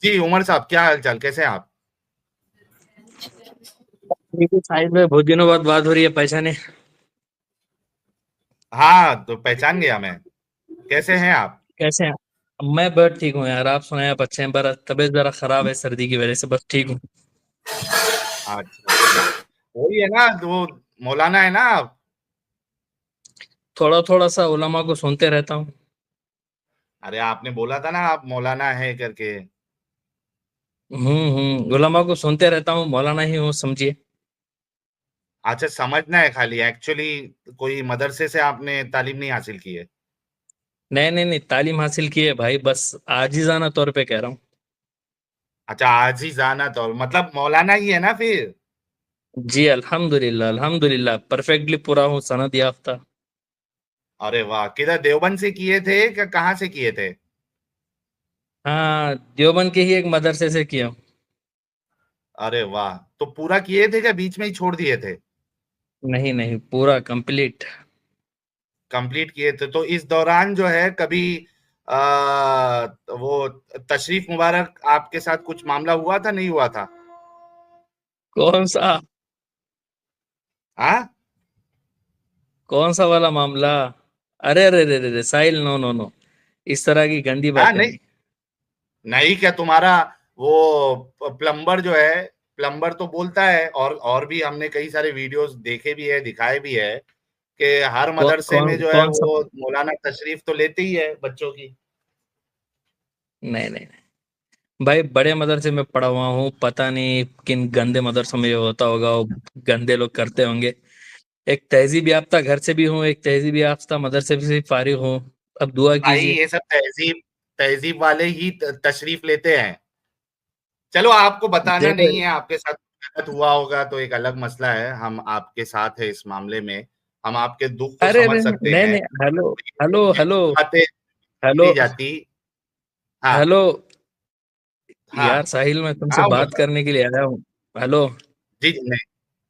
जी उमर साहब, क्या हाल चाल, कैसे हैं आप? देखिए साहिल में बहुत दिनों बाद बात हो रही है, पहचाने? हाँ, तो पहचान गया मैं। कैसे हैं आप? कैसे हैं? मैं बहुत ठीक हूँ यार। आप सुनाए, आप अच्छे हैं? पर तबीयत जरा खराब है सर्दी की वजह से, बस ठीक हूँ। अच्छा अच्छा, वही है ना, वो मौलाना है ना आप? थोड़ा थोड़ा सा उलमा को सुनते रहता हूँ। अरे आपने बोला था ना आप मौलाना है करके। उलमा को सुनते रहता हूँ, मौलाना ही हूँ समझिए। अच्छा, समझना है खाली, एक्चुअली कोई मदरसे से आपने तालीम नहीं हासिल की है? नहीं नहीं नहीं, तालीम हासिल की है भाई, बस आजिजाना तौर पे कह रहा हूँ। अच्छा, आज ही जाना तो मतलब मौलाना ही है ना फिर? जी अल्हम्दुलिल्लाह अल्हम्दुलिल्लाह, परफेक्टली पूरा हूँ, सनद याफ्ता। अरे वाह, किधर देवबंद से किए थे क्या, कहाँ से किए थे? हाँ, देवबंद के ही एक मदरसे से किया हूँ। अरे वाह, तो पूरा किए थे क्या बीच में ही छोड़ दिए थे? नहीं नहीं, पूरा कंप्लीट। कंप्लीट किए थे, तो इस दौरान जो है कभी आ, वो तशरीफ मुबारक आपके साथ कुछ मामला हुआ था, नहीं हुआ था? कौन सा? हाँ? कौन सा वाला मामला? अरे अरे अरे अरे साहिल, नो नो नो, इस तरह की गंदी हाँ बातें नहीं, नहीं। नहीं क्या तुम्हारा वो प्लम्बर जो है, प्लम्बर तो बोलता है, और भी हमने कई सारे वीडियोस देखे भी है, दिखाए भी है कि हर मदरसे में जो है कौन सा? वो मौलाना तशरीफ तो लेते ही है बच्चों की। नहीं नहीं नहीं भाई, बड़े मदरसे में पढ़ा हुआ हूँ, पता नहीं किन गंदे मदरसों में ये होता होगा, वो गंदे लोग करते होंगे। एक तहजीब याफ्ता घर से भी हूँ, एक तहजीब याफ्ता मदरसे से भी फारिग हूँ। अब दुआ भाई कीजिए। ये सब तहजीब तहजीब वाले ही तशरीफ लेते हैं। चलो, आपको बताना देखो, नहीं है, आपके साथ गलत हुआ होगा तो एक अलग मसला है, हम आपके साथ है इस मामले में, हम आपके दुख को अरे समझ अरे सकते नहीं हैं। नहीं, हेलो हेलो ये हेलो कुछ बातें हेलो नहीं जाती। हाँ हेलो। हाँ यार साहिल, मैं तुमसे हाँ उमर बात साहब। करने के लिए आया हूँ। हेलो। जी जी, नहीं,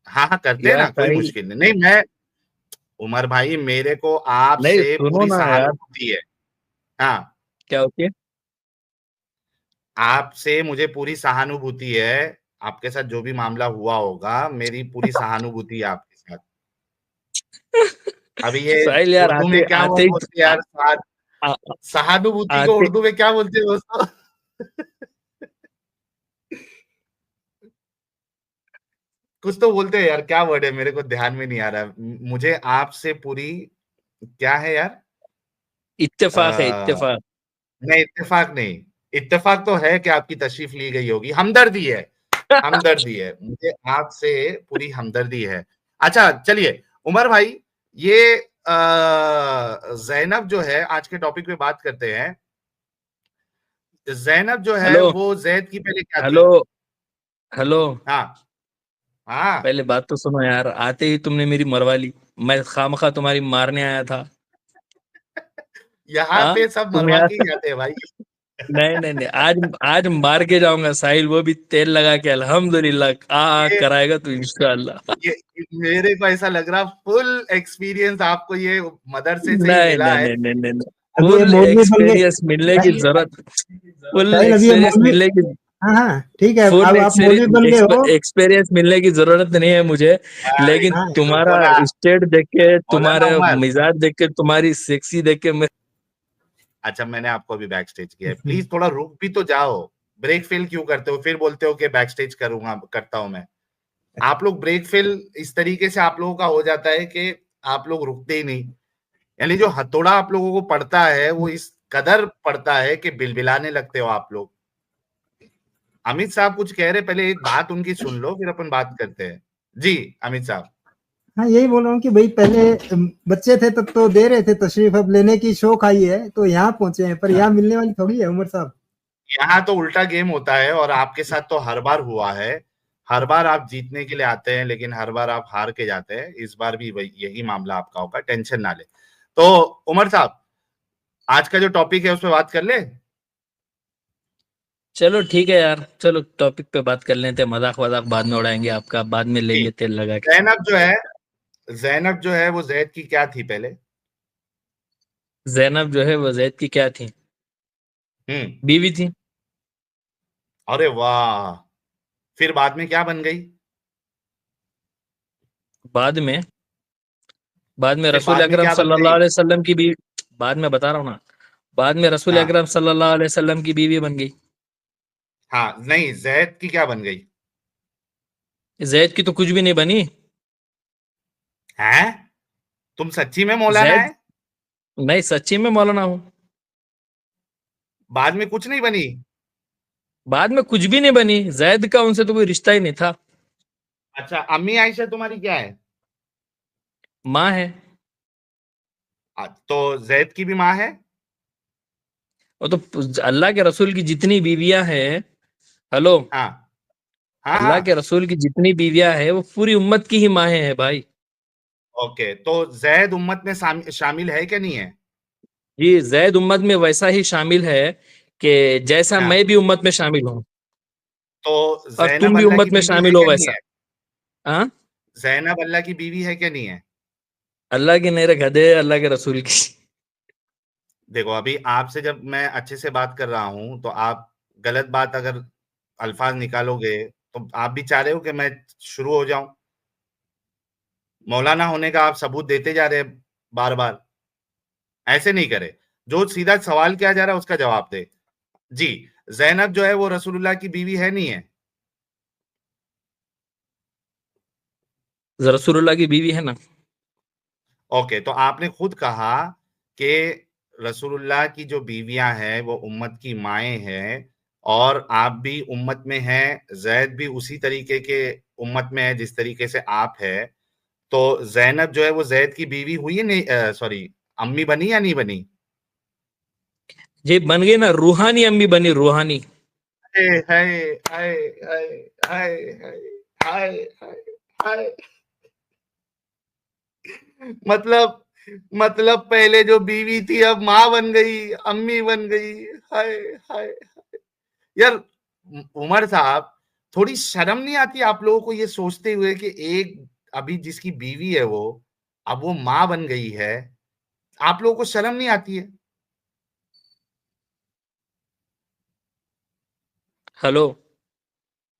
हाँ हाँ, करते हैं यार ना, कोई साहिल, मुश्किल नहीं, नहीं मैं, उमर भाई मेरे को नहीं आपसे सुनो पूरी ना यार। सहानुभूति है। हाँ, क्या होती है? आपसे मुझे पूरी सहानुभूति है। आपके साथ जो भी मामला हुआ होगा, मेरी पूरी सहानुभूति है आपके साथ। अभी ये साहिल यार, उर्दू में आते क्या वो आते ही बोलते हैं यार, आ, सहानुभूति को आते उर्दू में क्या बोलते हैं दोस्तों? कुछ तो बोलते हैं यार, क्या वर्ड है, मेरे को ध्यान में नहीं आ रहा। मुझे आपसे पूरी, क्या है यार? इत्तेफाक है, आ, इत्तेफाक। नहीं, इत्तेफाक नहीं। इत्तेफाक तो है कि आपकी तशरीफ ली गई होगी, हमदर्दी है। हमदर्दी है, मुझे आपसे पूरी हमदर्दी है। अच्छा चलिए, उमर भाई, ये जैनब जो है, आज के टॉपिक पे बात करते हैं। जैनब जो है हेलो वो जैद की पहले क्या हेलो थी? हेलो। हाँ हाँ। पहले बात तो सुनो यार, आते ही तुमने मेरी मरवा ली। मैं खामखा तुम्हारी मारने आया था। यहाँ हाँ, पे सब तुम मरवा यार। के ही जाते हैं भाई। नहीं नहीं नहीं, आज आज मार के जाऊंगा साहिल, वो भी तेल लगा के, अल्हम्दुलिल्लाह। ये कराएगा तू इंशाल्लाह। ये मेरे को ऐसा लग रहा, फुल एक्सपीरियंस आपको ये मदरसे से ही नहीं मिला नहीं है। नहीं नहीं नहीं नहीं। अभी ये फुल मौलवी बन गए। एक्सपीरियंस मिलने की जरूरत, फुल साहिल अभी ये एक्सपीरियंस मौलवी। मिलने की, हाँ हाँ ठीक है, फुल अब आप मौलवी बन गए हो। एक्सपीरियंस मिलने की जरूरत नहीं है मुझे। अरे लेकिन हाँ रुको तुम्हारा ना, स्टेट देख के, मौलाना तुम्हारे उमर। मिजाज देख के, तुम्हारी सेक्सी देख के मैं। अच्छा, मैंने आपको अभी बैक स्टेज किया है, प्लीज थोड़ा रुक भी तो जाओ। ब्रेक फेल क्यों करते हो, फिर बोलते हो कि बैक स्टेज करूंगा, करता हूं मैं। आप लोग ब्रेक फेल इस तरीके से आप लोगों का हो जाता है कि आप लोग रुकते ही नहीं। यानी जो हथौड़ा आप लोगों को पड़ता है वो इस कदर पड़ता है कि बिलबिलाने लगते हो आप लोग। अमित साहब कुछ कह रहे, पहले एक बात उनकी सुन लो, फिर अपन बात करते हैं। जी, अमित साहब। हाँ, यही बोल रहा हूँ कि भाई पहले बच्चे थे तब तो दे रहे थे तशरीफ, अब लेने की शौक आई है तो यहाँ पहुंचे हैं, पर यहाँ मिलने वाली थोड़ी है उमर साहब। यहाँ तो उल्टा गेम होता है, और आपके साथ तो हर बार हुआ है। हर बार आप जीतने के लिए आते हैं, लेकिन हर बार आप हार के जाते हैं। इस बार भी वही यही मामला आपका होगा, टेंशन ना ले। तो उमर साहब, आज का जो टॉपिक है उस पर बात कर ले। चलो ठीक है यार, चलो टॉपिक पे बात कर लेते हैं। मजाक वजाक बाद में उड़ाएंगे आपका, बाद में जी, लेंगे तेल लगा के। जैनब जो है, जैनब जो है वो जैद की क्या थी पहले? जैनब जो है वो जैद की क्या थी? हम्म। बीवी थी। अरे वाह, फिर बाद में क्या बन गई? बाद में फिर रसूल बाद में अकरम क्या बन सल्लल्लाहु गई? अलैहि वसल्लम की बीवी, बाद में बता रहा हूँ ना, बाद में रसूल हाँ अकरम सल्लल्लाहु अलैहि वसल्लम की बीवी बन गई। हाँ, नहीं, जैद की क्या बन गई? जैद की तो कुछ भी नहीं बनी। हैं? तुम सच्ची में मौलाना जैद, है? मैं सच्ची में मौलाना हूँ। बाद में कुछ नहीं बनी? बाद में कुछ भी नहीं बनी, जैद का उनसे तो कोई रिश्ता ही नहीं था। अच्छा, अम्मी आयशा तुम्हारी क्या है? माँ है। तो जैद की भी माँ है? वो तो अल्लाह के रसूल की जितनी बीवियां हैं, हेलो, हाँ हाँ अल्लाह के हाँ। रसूल की जितनी बीवियां हैं वो पूरी उम्मत की ही माँ हैं भाई। ओके, तो जैद उम्मत में शामिल है क्या नहीं है? जी, जैद उम्मत में वैसा ही शामिल है कि जैसा हाँ, मैं भी उम्मत में शामिल हूँ, तो और तुम जैनब भी अल्लाह की उम्मत में बीवी है शामिल हो क्या नहीं वैसा। है? हाँ, जैनब अल्लाह की बीवी है क्या नहीं है? अल्लाह के मेरे गधे, अल्लाह के रसूल की। देखो, अभी आपसे जब मैं अच्छे से बात कर रहा हूं तो आप गलत बात अगर अल्फाज निकालोगे तो आप भी चाह रहे हो कि मैं शुरू हो जाऊं। मौलाना होने का आप सबूत देते जा रहे हैं बार बार, ऐसे नहीं करे। जो सीधा सवाल किया जा रहा है उसका जवाब दे। जी, जैनब जो है वो रसूलुल्लाह की बीवी है नहीं है? रसूलुल्लाह की बीवी है ना। ओके, तो आपने खुद कहा कि रसूलुल्लाह की जो बीवियां हैं वो उम्मत की माएं हैं, और आप भी उम्मत में हैं, जैद भी उसी तरीके के उम्मत में है जिस तरीके से आप है। तो जैनब जो है वो जैद की बीवी हुई है नहीं, सॉरी, अम्मी बनी या नहीं बनी? ये बन गई ना, रूहानी अम्मी बनी, रूहानी। हाय हाय हाय हाय हाय हाय हाय हाय। मतलब मतलब पहले जो बीवी थी अब माँ बन गई, अम्मी बन गई। हाय हाय। यार उमर साहब, थोड़ी शर्म नहीं आती आप लोगों को ये सोचते हुए कि एक अभी जिसकी बीवी है वो अब वो माँ बन गई है? आप लोगों को शर्म नहीं आती है? हेलो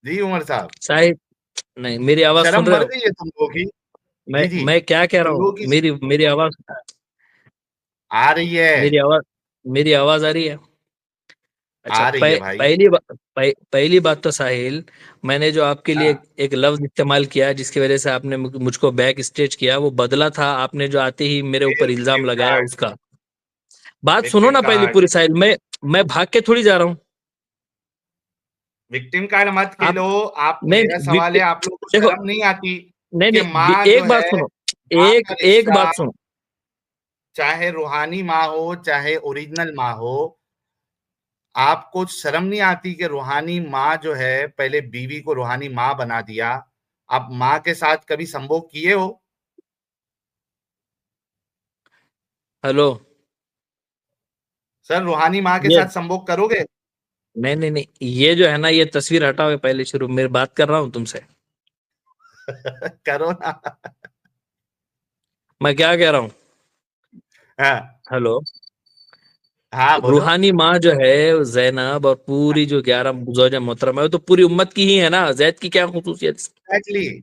जी उमर साहब, साहिब, नहीं मेरी आवाज शर्म सुन रहे मर हो? गई है तुम लोगों की? मैं जी जी, मैं क्या कह रहा तुम हूँ, लोगों की मेरी मेरी आवाज, आ रही है। मेरी आवाज, मेरी आवाज आ रही है? अच्छा, आ रही है भाई। पहली बात तो साहिल, मैंने जो आपके लिए हाँ, एक लफ्ज इस्तेमाल किया जिसकी वजह से आपने मुझको बैक स्टेज किया, वो बदला था आपने जो आते ही मेरे ऊपर इल्जाम विक्टिम लगाया कार्ड, उसका। बात सुनो विक्टिम ना पहली कार्ड, पूरी साहिल, मैं भाग के थोड़ी जा रहा हूँ। विक्टिम कार्ड मत आप, खेलो। आप, नहीं मेरा सवाल है, आप लोगों को देखो, शर्म नहीं आती नहीं कि नहीं, माँ जो एक बात है, सुनो, माँ एक का एक रिश्ता, बात सुनो। चाहे रूहानी माँ हो चाहे ओरिजिनल माँ हो, आपको शर्म नहीं आती कि रूहानी माँ जो है पहले बीवी को रूहानी माँ बना दिया? आप माँ के साथ कभी संभोग किए हो? हेलो, सर, रूहानी माँ के ये, साथ संभोग करोगे? नहीं नहीं नहीं, ये जो है ना, ये तस्वीर हटाओ पहले, शुरू मेरी बात कर रहा हूँ तुमसे। करो ना। मैं क्या कह रहा हूँ? हाँ हेलो, हाँ, बोलो। रूहानी माँ जो है जैनब, और पूरी जो 11 ज़ौजा मोहतरमा है, वो तो पूरी उम्मत की ही है ना, जैद की क्या खुसूसियत? एग्जैक्टली,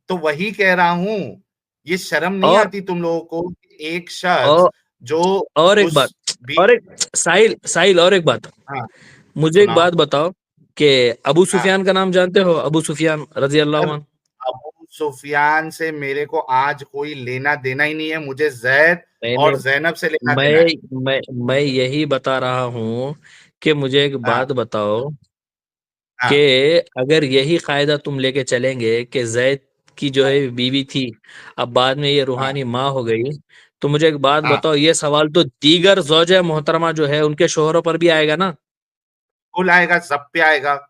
तो वही कह रहा हूं। ये शर्म नहीं और आती तुम लोगों को कि एक शख्स और जो और एक उस बात, भी, और एक, साहिल साहिल, और एक बात, हाँ, मुझे एक सुनाओ। बात बताओ कि अबू हाँ, सुफियान का नाम जानते हो? अबू सुफियान रजी सर, अल्लाह अन्हु। अबू सुफियान से मेरे को आज कोई लेना देना ही नहीं है। मुझे जैद नहीं और नहीं, जैनब से लेना देना है। मैं यही बता रहा हूँ कि मुझे एक हाँ बात बताओ कि हाँ अगर यही कायदा तुम लेके चलेंगे कि जैद की जो है बीवी थी, अब बाद में ये हाँ रूहानी माँ हो गई, तो मुझे एक बात हाँ, बताओ, ये सवाल तो दीगर ज़ौजा मोहतरमा जो है उनके शोहरों पर भी आएगा ना? फुल आएगा, सब पे आएगा।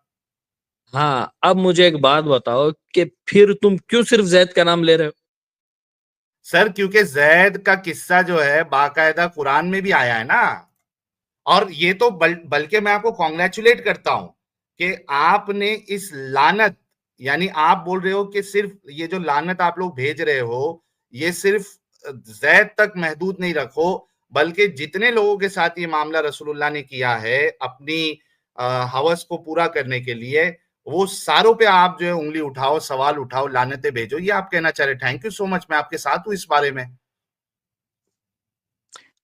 हाँ, अब मुझे एक बात बताओ कि फिर तुम क्यों सिर्फ जैद का नाम ले रहे हो? सर, क्योंकि जैद का किस्सा जो है बाकायदा कुरान में भी आया है ना। और ये तो बल्कि मैं आपको कॉन्ग्रेचुलेट करता हूं कि आपने इस लानत, यानी आप बोल रहे हो कि सिर्फ ये जो लानत आप लोग भेज रहे हो ये सिर्फ जैद तक महदूद नहीं रखो, बल्कि जितने लोगों के साथ ये मामला रसूलुल्लाह ने किया है अपनी हवस को पूरा करने के लिए वो सारों पे आप जो है उंगली उठाओ, सवाल उठाओ, लानतें भेजो, ये आप कहना चाह रहे। थैंक यू सो मच, मैं आपके साथ हूँ इस बारे में।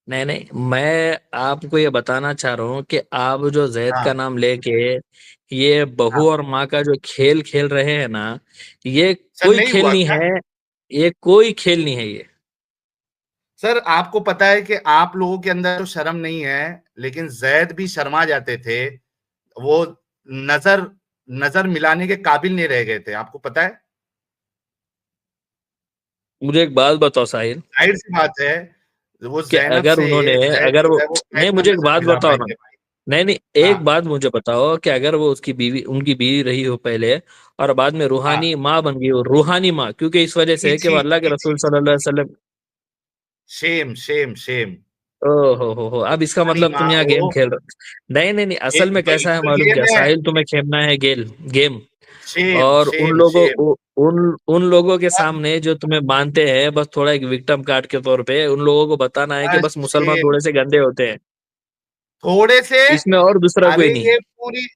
नहीं नहीं, मैं आपको ये बताना चाह रहा हूँ कि आप जो जैद हाँ का नाम लेके ये हाँ बहू और माँ का जो खेल खेल रहे हैं ना, ये सर, कोई नहीं खेल हुआ नहीं क्या? है। ये कोई खेल नहीं है ये। सर आपको पता है कि आप लोगों के अंदर तो शर्म नहीं है, लेकिन जैद भी शर्मा जाते थे। वो नजर नजर मिलाने के काबिल नहीं रह गए थे, आपको पता है। मुझे एक बात बताओ साहिल, जाहिर सी बात है, वो कि जैनब अगर से उन्होंने, जैद अगर जो वो, है वो नहीं कैसा मुझे एक नजर बात मिला बताओ ना, पाएंगे भाई। नहीं नहीं, हाँ एक बात मुझे बताओ कि अगर वो उसकी बीवी, उनकी बीवी रही हो पहले और बाद में हाँ, रूहानी माँ बन गई हो, रूहानी माँ, क्योंकि इस वजह से छी है कि छी वो अल्लाह के छी रसूल छी, सल्लल्लाहु अलैहि वसल्लम। Shem Shem Shem. ओ हो, अब इसका रूहानी मतलब माँ तुम यहाँ गेम हो, खेल रहे हो। नहीं नहीं नहीं, असल में कैसा है बिल्कुल मालूम गेम क्या है। साहिल, तुम्हें खेलना है गेम। शेम और उन शेम लोगों शेम। उन उन लोगों के अब सामने जो तुम्हें मानते हैं बस थोड़ा एक विक्टिम कार्ड के तौर पे, उन लोगों को बताना है कि बस बस मुसलमान शेम, थोड़े से गंदे होते हैं, थोड़े से। इसमें और दूसरा अरे कोई नहीं है। ये पूरी,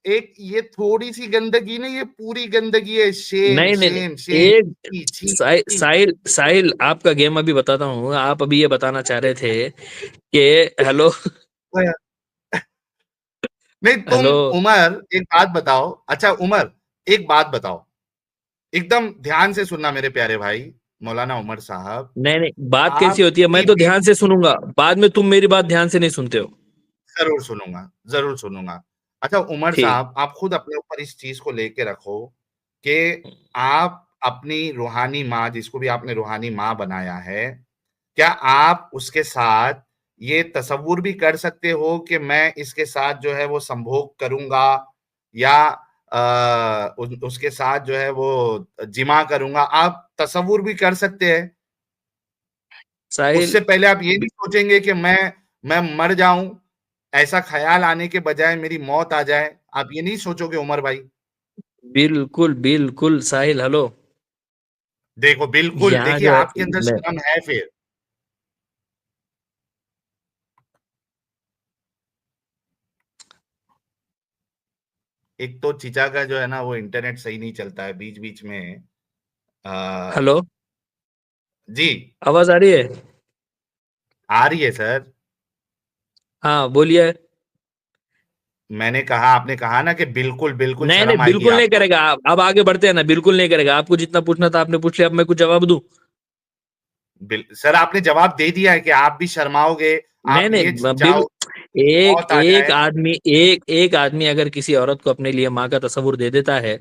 एक ये थोड़ी सी गंदगी नहीं, ये पूरी गंदगी है। शेम नहीं नहीं नहीं, शेम शेम, एक छी छी छी। साहिल साहिल आपका गेम अभी बताता हूँ। आप अभी ये बताना चाह रहे थे कि हेलो नहीं तुम, हेलो। उमर एक बात बताओ। अच्छा उमर, एक बात बताओ, एकदम ध्यान से सुनना मेरे प्यारे भाई, मौलाना उमर साहब। नहीं नहीं, बात कैसी होती है, मैं आपकी तो बीवी, ध्यान से सुनूंगा, बाद में तुम मेरी बात ध्यान से नहीं सुनते हो। जरूर सुनूंगा, जरूर सुनूंगा। अच्छा उमर ठीक। साहब, आप खुद अपने ऊपर इस चीज को लेके रखो कि आप अपनी रूहानी माँ, जिसको भी आपने रूहानी माँ बनाया है, क्या आप उसके साथ ये तसव्वुर भी कर सकते हो कि मैं इसके साथ जो है वो संभोग करूंगा, या उसके साथ जो है वो जिमा करूंगा? आप तसव्वुर भी कर सकते हैं? साहिल, उससे पहले आप ये नहीं सोचेंगे कि मैं मर जाऊं, ऐसा ख्याल आने के बजाय मेरी मौत आ जाए, आप ये नहीं सोचोगे उमर भाई? बिल्कुल बिल्कुल साहिल, हेलो। देखो बिल्कुल, यहाँ देखिए जो है आपके अंदर मैं, शर्म है फिर। एक तो चीचा का जो है ना वो इंटरनेट सही नहीं चलता है बीच बीच में। आ, हेलो, जी, आवाज आ रही है? आ रही है सर। हाँ बोलिए। मैंने कहा, आपने कहा ना कि बिल्कुल बिल्कुल नहीं नहीं, शर्म आएगी बिल्कुल नहीं आपको। करेगा। अब आगे बढ़ते हैं ना, बिल्कुल नहीं करेगा। आपको जितना पूछना था आपने पूछ लिया, अब मैं कुछ जवाब दूं? सर आपने जवाब दे दिया है कि आप भी शर्माओगे, नहीं आप नहीं, ये बिल चाहो एक मौत आ एक जाए। आदमी, एक आदमी अगर किसी औरत को अपने लिए माँ का तस्वुर दे देता है,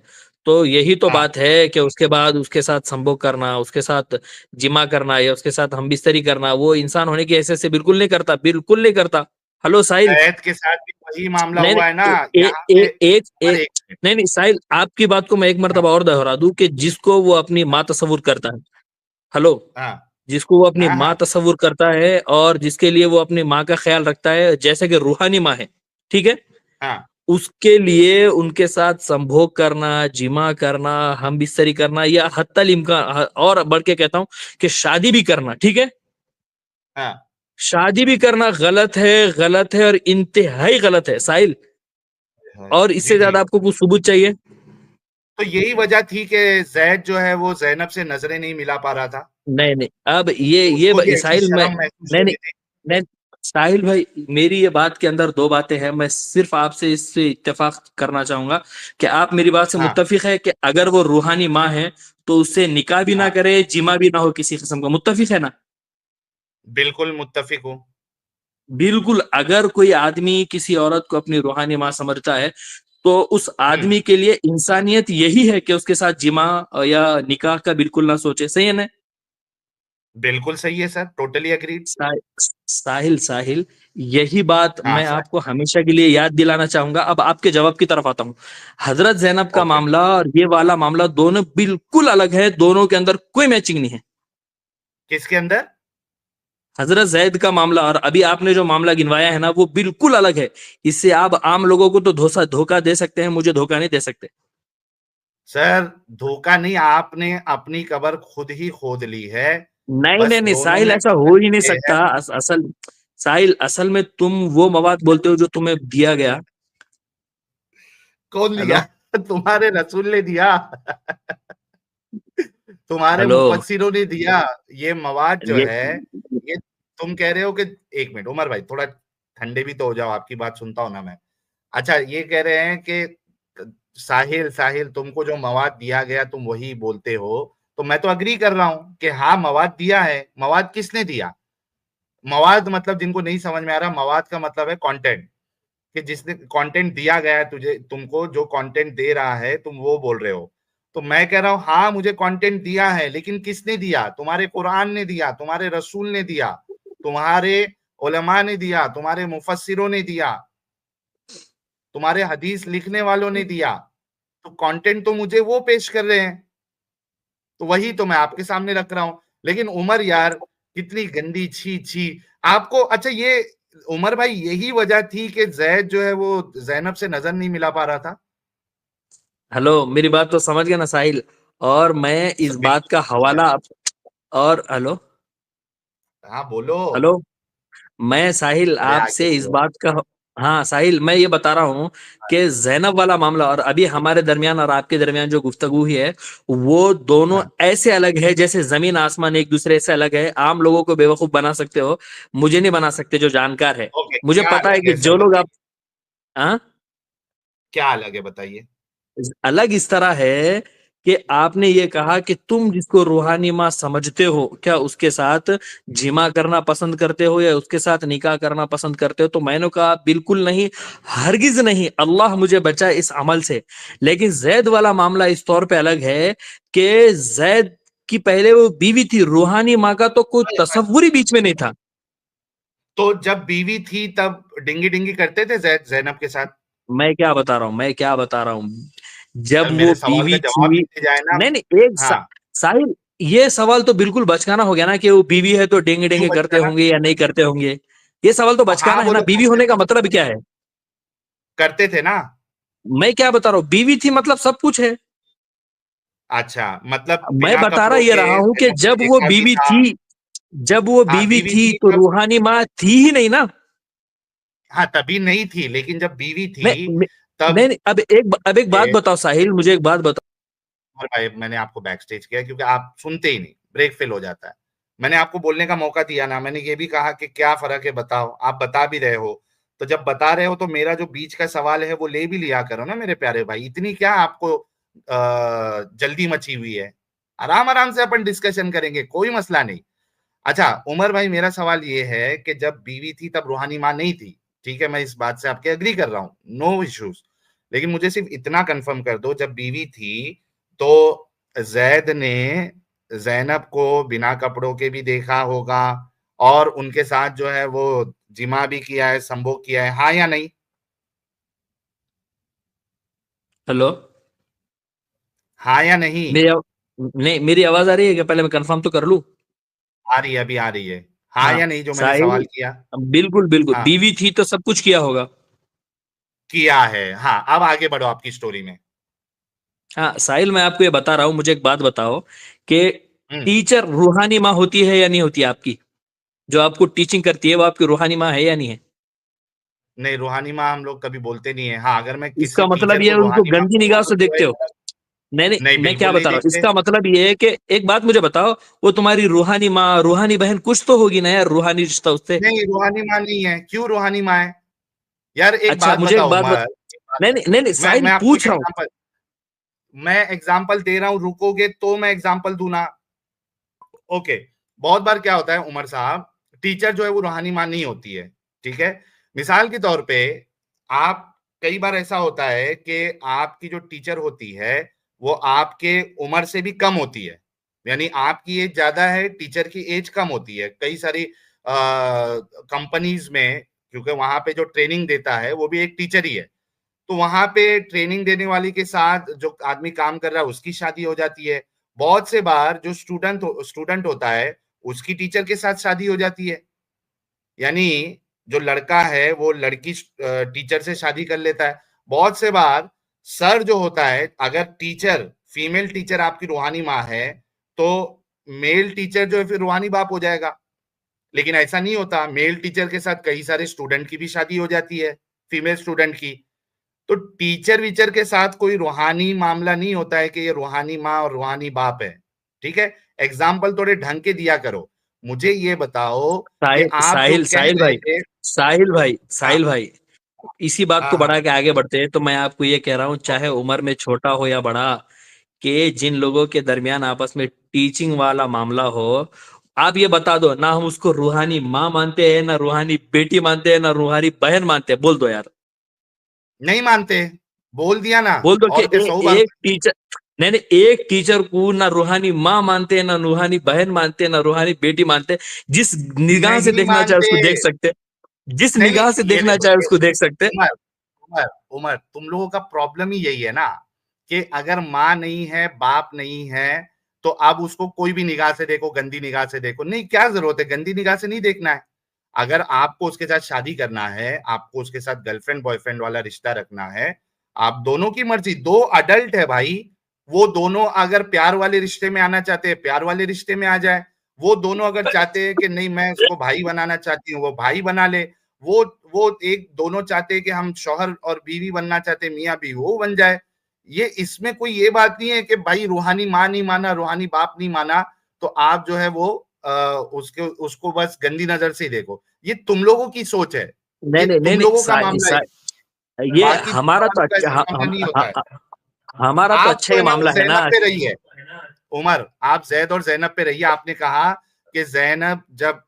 तो यही तो हाँ बात है कि उसके बाद उसके साथ संभोग करना, उसके साथ जिमा करना या उसके साथ हमबिस्तरी करना, वो इंसान होने की हैसियत से बिल्कुल नहीं करता, बिल्कुल नहीं करता। हेलो साहिल। कैद के साथ भी वही मामला नहीं हुआ है ना नहीं, यहाँ पे। और एक मिनट, नहीं नहीं साहिल, आपकी बात को मैं एक हाँ मर्तबा और दोहरा दूं कि जिसको वो अपनी माँ तस्वुर करता है, हेलो, हाँ जिसको वो अपनी हाँ माँ हाँ तस्वुर करता है और जिसके लिए वो अपनी माँ का ख्याल रखता है, जैसे कि रूहानी माँ है, ठीक है, हाँ उसके लिए उनके साथ संभोग करना, जिमा करना, हम बिस्तरी करना, या हत्तल इम्कान और बढ़ के कहता हूं कि शादी भी करना, ठीक है, हाँ शादी भी करना गलत है और इंतहाई गलत है साहिल। हाँ, और जी इससे जी। ज्यादा आपको कुछ सबूत चाहिए? तो यही वजह थी कि जैद जो है वो जैनब से नजरें नहीं मिला पा रहा था, नहीं नहीं, अब तो उसको भी ऐसी साहिल मैं, शर्म महसूस नहीं हो नहीं रही थी। नहीं, साहिल भाई, मेरी ये बात के अंदर दो बातें हैं, मैं सिर्फ आपसे इससे इत्तेफाक करना चाहूंगा कि आप मेरी बात से हाँ मुत्तफिक है कि अगर वो रूहानी माँ है तो उससे निकाह भी ना हाँ, करे, जिमा भी ना हो किसी किस्म का, मुत्तफिक है ना? बिल्कुल मुत्तफिक हूँ। बिल्कुल। अगर कोई आदमी किसी औरत को अपनी रूहानी माँ समझता है, तो उस हम्म, आदमी के लिए इंसानियत यही है कि उसके साथ जिमा या निकाह का बिल्कुल ना सोचे, सही है ना? बिल्कुल सही है सर, टोटली अग्रीड। साहिल साहिल, यही बात हाँ मैं सर। आपको हमेशा के लिए याद दिलाना चाहूंगा। अब आपके जवाब की तरफ आता हूं। हजरत जैनब का ओके, मामला और ये वाला मामला दोनों बिल्कुल अलग है, दोनों के अंदर कोई मैचिंग नहीं है। किसके अंदर? हजरत जैद का मामला और अभी आपने जो मामला गिनवाया है ना, वो बिल्कुल अलग है। इससे आप आम लोगों को तो धोखा दे सकते हैं, मुझे धोखा नहीं दे सकते। सर धोखा नहीं, आपने अपनी कब्र खुद ही खोद ली है। नहीं बस नहीं नहीं दोनों साहिल, में ऐसा फर्क हो ही नहीं ये है। सकता। असल साहिल, असल में तुम वो मवाद बोलते हो जो तुम्हें दिया गया। कौन हेलो दिया? तुम्हारे रसूल ने दिया। तुम्हारे हेलो मुफस्सिरों ने दिया। ये मवाद जो ये है, ये तुम कह रहे हो कि, एक मिनट उमर भाई, थोड़ा ठंडे भी तो हो जाओ, आपकी बात सुनता हूं ना मैं। अच्छा, ये कह रहे हैं कि साहिल साहिल तुमको जो मवाद दिया गया तुम वही बोलते हो, तो मैं तो अग्री कर रहा हूं कि हाँ मवाद दिया है। मवाद किसने दिया? मवाद मतलब, जिनको नहीं समझ में आ रहा, मवाद का मतलब है कंटेंट, कि जिसने कंटेंट दिया गया है तुझे, तुमको जो कंटेंट दे रहा है तुम वो बोल रहे हो। तो मैं कह रहा हूं हाँ मुझे कंटेंट दिया है, लेकिन किसने दिया? तुम्हारे कुरान ने दिया, तुम्हारे रसूल ने दिया, तुम्हारे उलमा ने दिया, तुम्हारे मुफस्सिरों ने दिया, तुम्हारे हदीस लिखने वालों ने दिया। तो कंटेंट तो मुझे वो पेश कर रहे हैं, तो वही तो मैं आपके सामने रख रहा हूं। लेकिन उमर यार, कितनी गंदी, छी छी। आपको अच्छा, ये उमर भाई यही वजह थी कि जैद जो है वो जैनब से नजर नहीं मिला पा रहा था? हेलो मेरी बात तो समझ गया ना साहिल। और मैं इस बात बिल्कुल का समझ गया। हवाला और हेलो हाँ बोलो। हेलो मैं साहिल अरे आगे आपसे इस बोलो। बात का हाँ साहिल, मैं ये बता रहा हूँ कि जैनब वाला मामला और अभी हमारे दरमियान और आपके दरमियान जो गुफ्तगू हुई है, वो दोनों हाँ ऐसे अलग है जैसे जमीन आसमान एक दूसरे से अलग है। आम लोगों को बेवकूफ बना सकते हो, मुझे नहीं बना सकते जो जानकार है। ओके, मुझे क्या पता है अलग कि है सर, जो लोग आप बताइए। हाँ क्या अलग है बताइए। अलग इस तरह है कि आपने ये कहा कि तुम जिसको रूहानी माँ समझते हो, क्या उसके साथ जिमा करना पसंद करते हो या उसके साथ निकाह करना पसंद करते हो? तो मैंने कहा बिल्कुल नहीं, हरगिज नहीं, अल्लाह मुझे बचाए इस अमल से। लेकिन जैद वाला मामला इस तौर पे अलग है कि जैद की पहले वो बीवी थी, रूहानी माँ का तो कोई तस्वुर ही बीच में नहीं था। तो जब बीवी थी तब डिंगी डिंगी करते थे जैद जैनब के साथ? मैं क्या बता रहा हूँ, जब यार वो मेरे सवाल का बीवी जवाब थी। दीजिए जाए ना। नहीं नहीं हाँ। साहिल, ये सवाल तो बिल्कुल बचकाना हो गया ना कि वो बीवी है तो डेंगे क्यों डेंगे करते बचकाना? होंगे या नहीं करते होंगे। ये सवाल तो हाँ बचकाना है ना, बोलो, बीवी करते होने का थे। मतलब क्या है? करते थे ना। मैं क्या बता रहा हूँ, बीवी थी मतलब सब कुछ है। अच्छा, मतलब मैं बिना बता रहा कपड़ों ये के रहा हूँ कि जैनब ने जब वो देखा भी बीवी था। थी, जब वो हाँ बीवी बीवी थी थी तो तब। रूहानी माँ थी ही नहीं ना। हाँ तभी नहीं थी, लेकिन जब बीवी मैं, थी मैं तब। नहीं, अब एक बात ए, बताओ साहिल, मुझे एक बात बताओ। और भाई मैंने आपको बैक स्टेज किया क्योंकि आप सुनते ही नहीं, ब्रेक फेल हो जाता है। मैंने आपको बोलने का मौका दिया ना, मैंने ये भी कहा कि क्या फर्क है बताओ, आप बता भी रहे हो। तो जब बता रहे हो तो मेरा जो बीच का सवाल है वो ले भी लिया करो ना मेरे प्यारे भाई। इतनी क्या आपको जल्दी मची हुई है? आराम आराम से अपन डिस्कशन करेंगे, कोई मसला नहीं। अच्छा उमर भाई, मेरा सवाल ये है कि जब बीवी थी तब रूहानी माँ नहीं थी। ठीक है, मैं इस बात से आपके एग्री कर रहा हूँ, नो इश्यूज। लेकिन मुझे सिर्फ इतना कंफर्म कर दो, जब बीवी थी तो जैद ने जैनब को बिना कपड़ों के भी देखा होगा, और उनके साथ जो है वो जिमा भी किया है, संभोग किया है, हाँ या नहीं? हेलो हाँ या नहीं? मेरी नहीं, मेरी आवाज आ रही है क्या? पहले मैं कंफर्म तो कर लूं। आ रही है, अभी आ रही है। हाँ हाँ या नहीं, जो मैंने सवाल साहिल, किया? बिल्कुल बिल्कुल, हाँ बीवी थी तो सब कुछ किया होगा। किया है। हाँ अब आगे बढ़ो आपकी स्टोरी में। हाँ साहिल, मैं आपको ये बता रहा हूँ, मुझे एक बात बताओ कि हम्म। टीचर रूहानी माँ होती है या नहीं होती आपकी? जो आपको टीचिंग करती है वो आपकी रूहानी माँ है या नहीं है? नहीं, रूहानी माँ हम लोग कभी बोलते नहीं है। हाँ अगर मैं किसी इसका मतलब टीचर ये को है उनको रूहानी माँ गंदी निगाह बोलूँ से तो वो देखते हो? एक। नहीं नहीं नहीं, मैं क्या बिल्कुल नहीं बता रहा हूँ, देखते। इसका मतलब ये है कि एक बात मुझे बताओ, वो तुम्हारी रूहानी माँ, रूहानी बहन कुछ तो होगी ना यार, रूहानी रिश्ता उससे। नहीं रूहानी माँ नहीं है, क्यों रूहानी माँ है? यार एक अच्छा बात मुझे एक बताओ बात उमर, एक बात नहीं नहीं बताओ। नहीं नहीं साहिल, मैं आपको पूछ एक रहा हूँ। एग्जांपल, मैं एग्जांपल दे रहा हूँ, रुकोगे तो मैं एग्जांपल दूं ना। ओके। बहुत बार क्या होता है उमर साहब, टीचर जो है वो रूहानी माँ नहीं होती है। ठीक है। मिसाल के तौर पे, आप, कई बार ऐसा होता है कि आपकी जो टीचर होती है वो आपके उम्र से भी कम होती है। यानी आपकी एज ज्यादा है, टीचर की एज कम होती है। कई सारी कंपनीज में, क्योंकि वहां पे जो ट्रेनिंग देता है वो भी एक टीचर ही है, तो वहां पे ट्रेनिंग देने वाली के साथ जो आदमी काम कर रहा है उसकी शादी हो जाती है। बहुत से बार जो स्टूडेंट होता है उसकी टीचर के साथ शादी हो जाती है। यानी जो लड़का है वो लड़की टीचर से शादी कर लेता है। बहुत से बार सर जो होता है, अगर टीचर, फीमेल टीचर आपकी रूहानी माँ है, तो मेल टीचर जो है फिर रूहानी बाप हो जाएगा। लेकिन ऐसा नहीं होता, मेल टीचर के साथ कई सारे स्टूडेंट की भी शादी हो जाती है, फीमेल स्टूडेंट की। तो टीचर वीचर के साथ कोई रूहानी मामला नहीं होता है कि ये रूहानी माँ और रूहानी बाप है, ठीक है। एग्जाम्पल थोड़े ढंग के दिया करो। मुझे ये बताओ कि आप जो साहिल कह साहिल रहे भाई, थे। साहिल भाई, हाँ साहिल भाई, इसी बात हाँ को बढ़ा हाँ के आगे बढ़ते हैं। तो मैं आपको ये कह रहा हूँ, चाहे उम्र में छोटा हो या बड़ा, कि जिन लोगों के दरमियान आपस में टीचिंग वाला मामला हो, आप ये बता दो ना, हम उसको रूहानी माँ मानते हैं, ना रूहानी बेटी मानते हैं, ना रूहानी बहन मानते हैं। बोल दो यार, नहीं मानते, बोल दिया ना। बोल दो कि और क्या सौ बार। एक टीचर, नहीं नहीं, एक टीचर को ना रूहानी माँ मानते हैं, ना रूहानी बहन मानते हैं, ना रूहानी बेटी मानते हैं। जिस निगाह से नहीं देखना चाहे मानते। उसको देख सकते हैं, जिस नहीं, निगाह से ये देखना देखो चाहे उसको देख सकते हैं। उमर उमर उमर तुम लोगों का प्रॉब्लम ही यही है ना, कि अगर माँ नहीं है, बाप नहीं है, तो अब उसको कोई भी निगाह से देखो, गंदी निगाह से देखो। नहीं, क्या जरूरत है, गंदी निगाह से नहीं देखना है। अगर आपको उसके साथ शादी करना है, आपको उसके साथ गर्लफ्रेंड बॉयफ्रेंड वाला रिश्ता रखना है, आप दोनों की मर्जी, दो अडल्ट है भाई। वो दोनों अगर प्यार वाले रिश्ते में आना चाहते हैं, प्यार वाले रिश्ते में आ जाए। वो दोनों अगर चाहते हैं कि नहीं, मैं इसको भाई बनाना चाहती हूँ, वो भाई बना ले। वो वो एक दोनों चाहते हैं कि हम शौहर और बीवी बनना चाहते हैं, मियाँ बीवी, वो बन जाए। ये इसमें कोई ये बात नहीं है कि भाई रूहानी माँ नहीं माना, रूहानी बाप नहीं माना, तो आप जो है वो उसके उसको बस गंदी नजर से ही देखो। ये तुम लोगों की सोच है, नहीं ये नहीं नहीं तुम नहीं, लोगों का मामला है। ये बाकी हमारा तो समाज का अच्छा, ऐसा मामला नहीं होता है। हमारा तो आप अच्छा तो ही है ना मामला वो है ना। ज़ैनब पे रही है। उमर, आप ज़ैद और ज़ैनब पे रहिए। आपने कहा कि ज़ैनब जब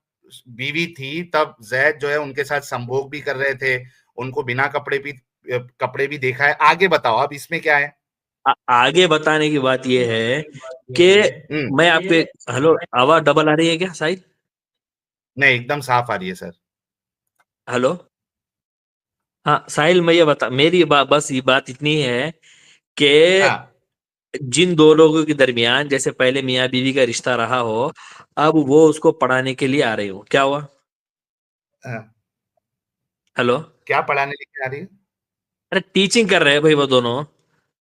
बीवी थी तब ज़ैद जो है उनके साथ संभोग भी कर रहे थे, उनको बिना कपड़े भी देखा है। आगे बताओ अब इसमें क्या है? आगे बताने की बात ये है कि मैं आपके, हेलो, आवाज डबल आ रही है क्या साहिल? नहीं, एकदम साफ आ रही है सर। हेलो, हाँ साहिल, मैं ये बता, मेरी बस ये बात इतनी है कि हाँ जिन दो लोगों के दरमियान जैसे पहले मियाँ बीवी का रिश्ता रहा हो, अब वो उसको पढ़ाने के लिए आ रही हो, क्या हुआ? हाँ। हेलो, क्या पढ़ाने लेके आ रही है? अरे टीचिंग कर रहे हैं भाई वो दोनों।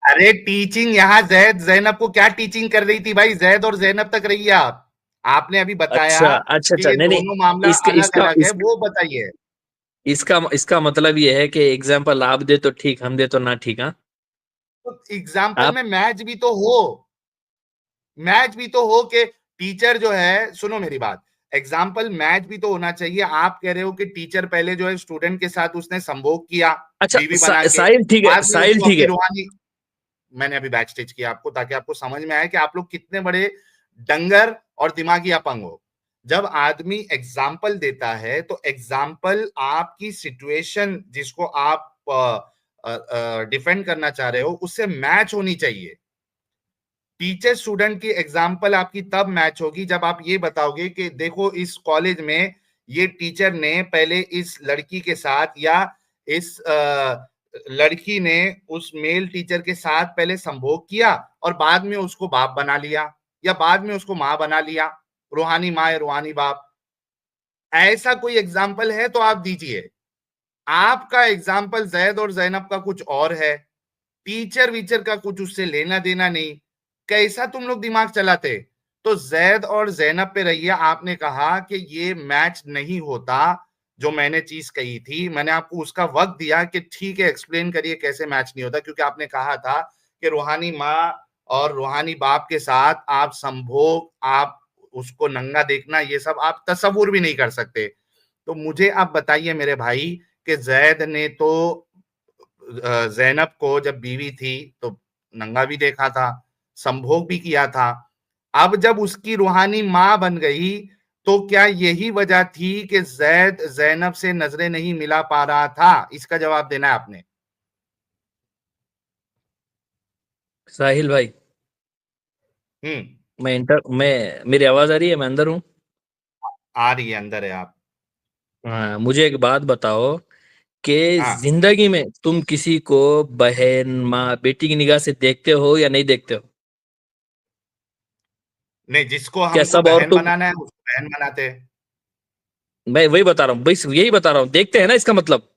अरे टीचिंग, यहाँ जैद ज़ैनब को क्या टीचिंग कर रही थी भाई? जैद और ज़ैनब तक रही है आप। आपने अभी बताया अच्छा अच्छा कि अच्छा, ये नहीं नहीं, दोनों मामला इसका इसका अलग-अलग है, इस, वो बताइए। इसका इसका मतलब ये है कि एग्जाम्पल आप दे तो ठीक, हम दे तो ना ठीक। हाँ, तो एग्जाम्पल आप, में मैच भी तो हो कि टीचर जो है, सुनो मेरी बात, एग्जाम्पल मैच भी तो होना चाहिए। आप कह रहे हो कि टीचर पहले जो है स्टूडेंट के साथ उसने संभोग किया, अच्छा बीवी बना के, साहिल ठीक है, बाद में साहिल उसको ठीक अपनी है। रूहानी। मैंने अभी बैक स्टेज किया आपको ताकि आपको समझ में आए कि आप लोग कितने बड़े डंगर और दिमागी अपंग हो। जब आदमी एग्जाम्पल देता है तो एग्जाम्पल आपकी सिचुएशन जिसको आप डिफेंड करना चाह रहे हो उससे मैच होनी चाहिए। टीचर स्टूडेंट की एग्जाम्पल आपकी तब मैच होगी जब आप ये बताओगे कि देखो इस कॉलेज में ये टीचर ने पहले इस लड़की के साथ, या इस लड़की ने उस मेल टीचर के साथ पहले संभोग किया और बाद में उसको बाप बना लिया, या बाद में उसको माँ बना लिया, रूहानी माँ या रूहानी बाप। ऐसा कोई एग्जाम्पल है तो आप दीजिए। आपका एग्जाम्पल जैद और जैनब का कुछ और है, टीचर वीचर का कुछ उससे लेना देना नहीं। कैसा तुम लोग दिमाग चलाते? तो जैद और जैनब पे रहिए। आपने कहा कि ये मैच नहीं होता, जो मैंने चीज कही थी, मैंने आपको उसका वक्त दिया कि ठीक है एक्सप्लेन करिए कैसे मैच नहीं होता, क्योंकि आपने कहा था कि रूहानी माँ और रूहानी बाप के साथ आप संभोग, आप उसको नंगा देखना, ये सब आप तस्वुर भी नहीं कर सकते। तो मुझे आप बताइए मेरे भाई कि जैद ने तो जैनब को जब बीवी थी तो नंगा भी देखा था, संभोग भी किया था। अब जब उसकी रूहानी माँ बन गई तो क्या यही वजह थी कि जैद जैनब से नजरें नहीं मिला पा रहा था? इसका जवाब देना है आपने। साहिल भाई, हम्म। मैं मेरी आवाज आ रही है? मैं अंदर हूँ। आ रही है, अंदर है आप। हाँ, मुझे एक बात बताओ कि हाँ। जिंदगी में तुम किसी को बहन, माँ, बेटी की निगाह से देखते हो या नहीं देखते हो? नहीं, जिसको क्या हमको सब बहन औरतों, बनाना है उसको बहन बनाते हैं। मैं वही बता रहा हूँ, बस यही बता रहा हूँ, देखते हैं ना, इसका मतलब।